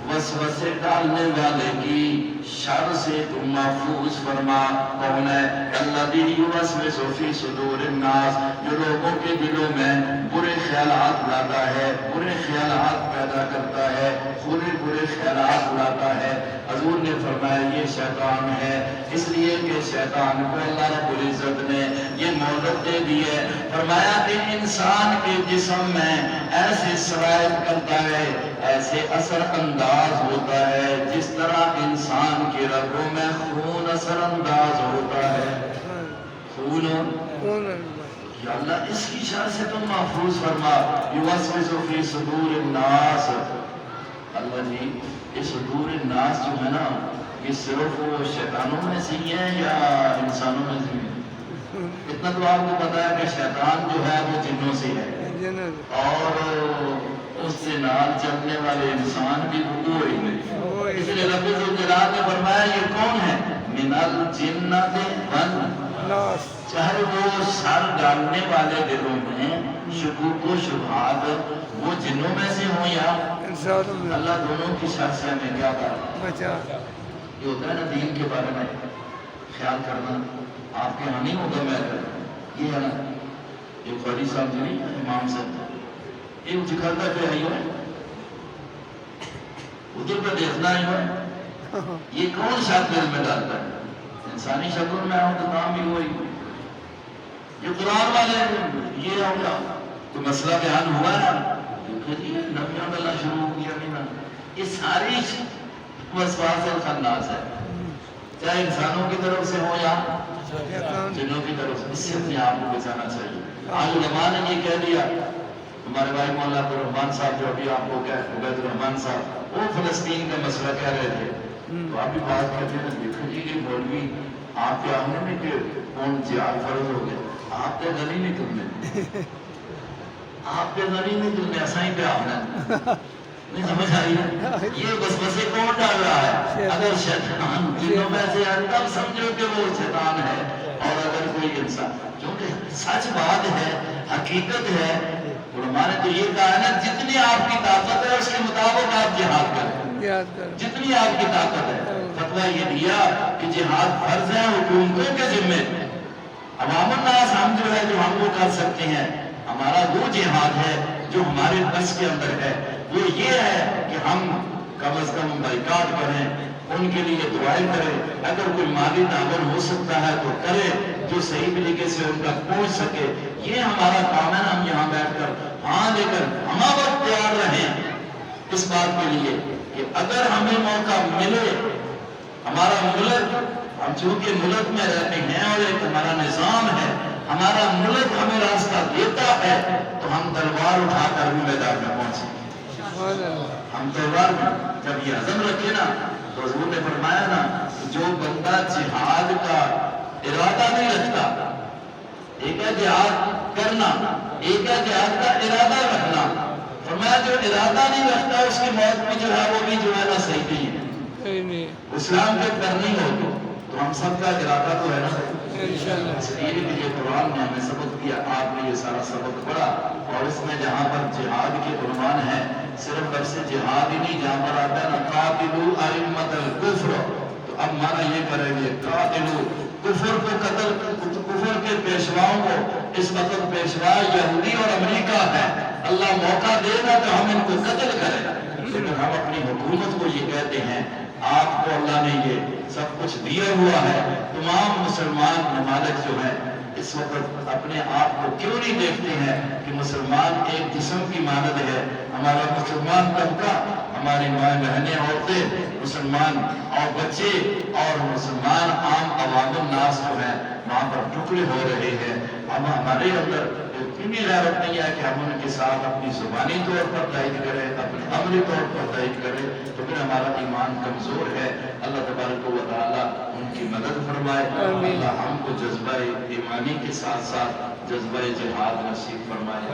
وسوسے ڈالنے والے کی شر سے تم محفوظ فرما. کون ہے؟ الذی یوسوس فی صدور الناس، جو لوگوں کے دلوں میں برے خیالات لاتا ہے، برے خیالات پیدا کرتا ہے، برے خیالات لاتا ہے. حضور نے فرمایا یہ شیطان ہے. اس لیے کہ شیطان کو اللہ رب العزت نے یہ مہلت دے دی ہے. فرمایا کہ انسان کے جسم میں ایسے سرایت کرتا ہے، ایسے اثر انداز ہوتا ہے جس طرح انسان کے رگوں میں خون اثر انداز ہوتا ہے. خون یا اللہ اس کی شر سے تم محفوظ فرما. یوسوس فی صدور الناس، اللہ جی یہ صدور الناس جو ہے نا یہ صرف وہ شیطانوں میں سے ہی ہے یا انسانوں میں سے ہی ہے؟ اتنا تو آپ کو پتا ہے کہ شیطان جو ہے وہ جنوں سے ہے اور اس سے نال چلنے والے انسان بھی وہ ہی نہیں. اس لیے رب الجلال نے فرمایا یہ کون ہے؟ من الجنۃ والناس. چاہے وہ سر ڈالنے والے دلوں میں شکوک و شبہات وہ جنوں میں سے ہوں یا اللہ دونوں کی شر سے ہمیں کیا کرا. یہ ہوتا ہے نا دین کے بارے میں خیال کرنا. آپ کے ہاں نہیں ہوگا میں یہ ہے نا یہ قاری صاحب جو نہیں امام صاحب یہ جکھاتا پہ آئی ہوئے ادھر پہ دیکھنا آئی ہوئے یہ کون سا دل میں ڈالتا ہے؟ انسانی شکل میں آؤں تو کام بھی ہوئی. یہ قرآن والے یہ ہوگا تو مسئلہ بیان ہوا نا نبیوں میں اللہ شروع ہو گیا نہیں نا. یہ ساری وسواس الخناس ہے چاہے انسانوں کی طرف سے ہو یا جنوں کی طرف سے. اس سے اپنے آپ کو بچانا چاہیے. آج علماء نے یہ کہہ دیا ہمارے بھائی مولانا عبدالرحمان صاحب جو ابھی آپ کو عبید الرحمان صاحب وہ فلسطین کا مسئلہ کہہ رہے تھے تو آپ بھی بات کہتے ہیں دیکھو جی یہ مولوی آپ کے آنے میں کہ کون جہاد فرض ہو گیا آپ کے غنی نہیں کرنے آپ کے غنی نہیں کرنے ایسا ہی پہ آنا نہیں سمجھ آئی ہے. یہ بس بسے کون ڈال رہا ہے؟ اگر شیطان جنوں میں سے ہے تب سمجھو کہ وہ شیطان ہے اور اگر کوئی انسان کیونکہ سچ بات ہے حقیقت ہے. علماء نے تو یہ کہا ہے نا جتنی آپ کی طاقت ہے اس کے مطابق آپ جہاد کریں جتنی آپ کی طاقت ہے. فتویٰ یہ دیا کہ جہاد فرض ہے حکومتوں کے ذمے. عوام الناس ہم جو ہے جو ہم وہ کر سکتے ہیں ہمارا وہ جہاد ہے جو ہمارے بس کے اندر ہے وہ یہ ہے کہ ہم کم از کم بائیکاٹ کریں ان کے لیے دعائیں کریں. اگر کوئی مالی تعاون ہو سکتا ہے تو کرے جو صحیح طریقے سے ان تک پہنچ سکے. یہ ہمارا کام ہے. ہم یہاں بیٹھ کر ہاں لے کر ہم وقت تیار رہیں اس بات کے لیے کہ اگر ہمیں موقع ملے ہمارا ملک ہم چونکہ ملک میں رہتے ہیں اور ایک ہمارا نظام ہے ہمارا ملک ہمیں راستہ دیتا ہے تو ہم تلوار اٹھا کر بھی میدان میں پہنچیں. ہم تلوار میں جب یہ عزم رکھے نا تو حضور نے فرمایا نا جو بندہ جہاد کا ارادہ نہیں رکھتا ایک ہے جہاد کرنا ایک ہے جہاد کا ارادہ رکھنا. فرمایا جو ارادہ نہیں رکھتا اس کی موت بھی جو ہے وہ بھی جو ہے نا صحیح نہیں ہے. اسلام کے کرنی ہو تو ہم سب کا ارادہ تو ہے نا اس لیے قرآن نے ہمیں سبق دیا. آپ نے یہ سارا سبق پڑھا اور اس میں جہاں پر جہاد کے عنوان ہے صرف لفظ جہاد ہی نہیں جہاں پر آتا ہے نا قاتلوا ائمۃ الکفر تو اب مانا یہ کریں گے قاتلوا کفر کو قتل کفر کے پیشواؤں کو. اس وقت پیشوا یہودی اور امریکہ ہے. اللہ موقع دے گا تو ہم ان کو قتل کریں لیکن ہم اپنی حکومت کو یہ کہتے ہیں آپ کو اللہ نے یہ سب کچھ دیا ہوا ہے. تمام مسلمان ممالک جو ہیں اس وقت اپنے آپ کو کیوں نہیں دیکھتے ہیں کہ مسلمان ایک جسم کی مانند ہے. ہمارا مسلمان طبقہ ہماری مائیں بہنیں عورتیں مسلمان اور بچے اور مسلمان عام عوام الناس جو ہیں وہاں پر ٹکڑے ہو رہے ہیں. اب ہمارے اندر اتنی غیرت نہیں ہے کہ ہم ان کے ساتھ اپنی زبانی طور پر تائید کریں اپنے عملی طور پر تائید کریں تو پھر ہمارا ایمان کمزور ہے. اللہ تبارک و تعالی ان کی مدد فرمائے. اللہ ہم کو جذبہ ایمانی کے ساتھ ساتھ جذبہ جہاد نصیب فرمائے.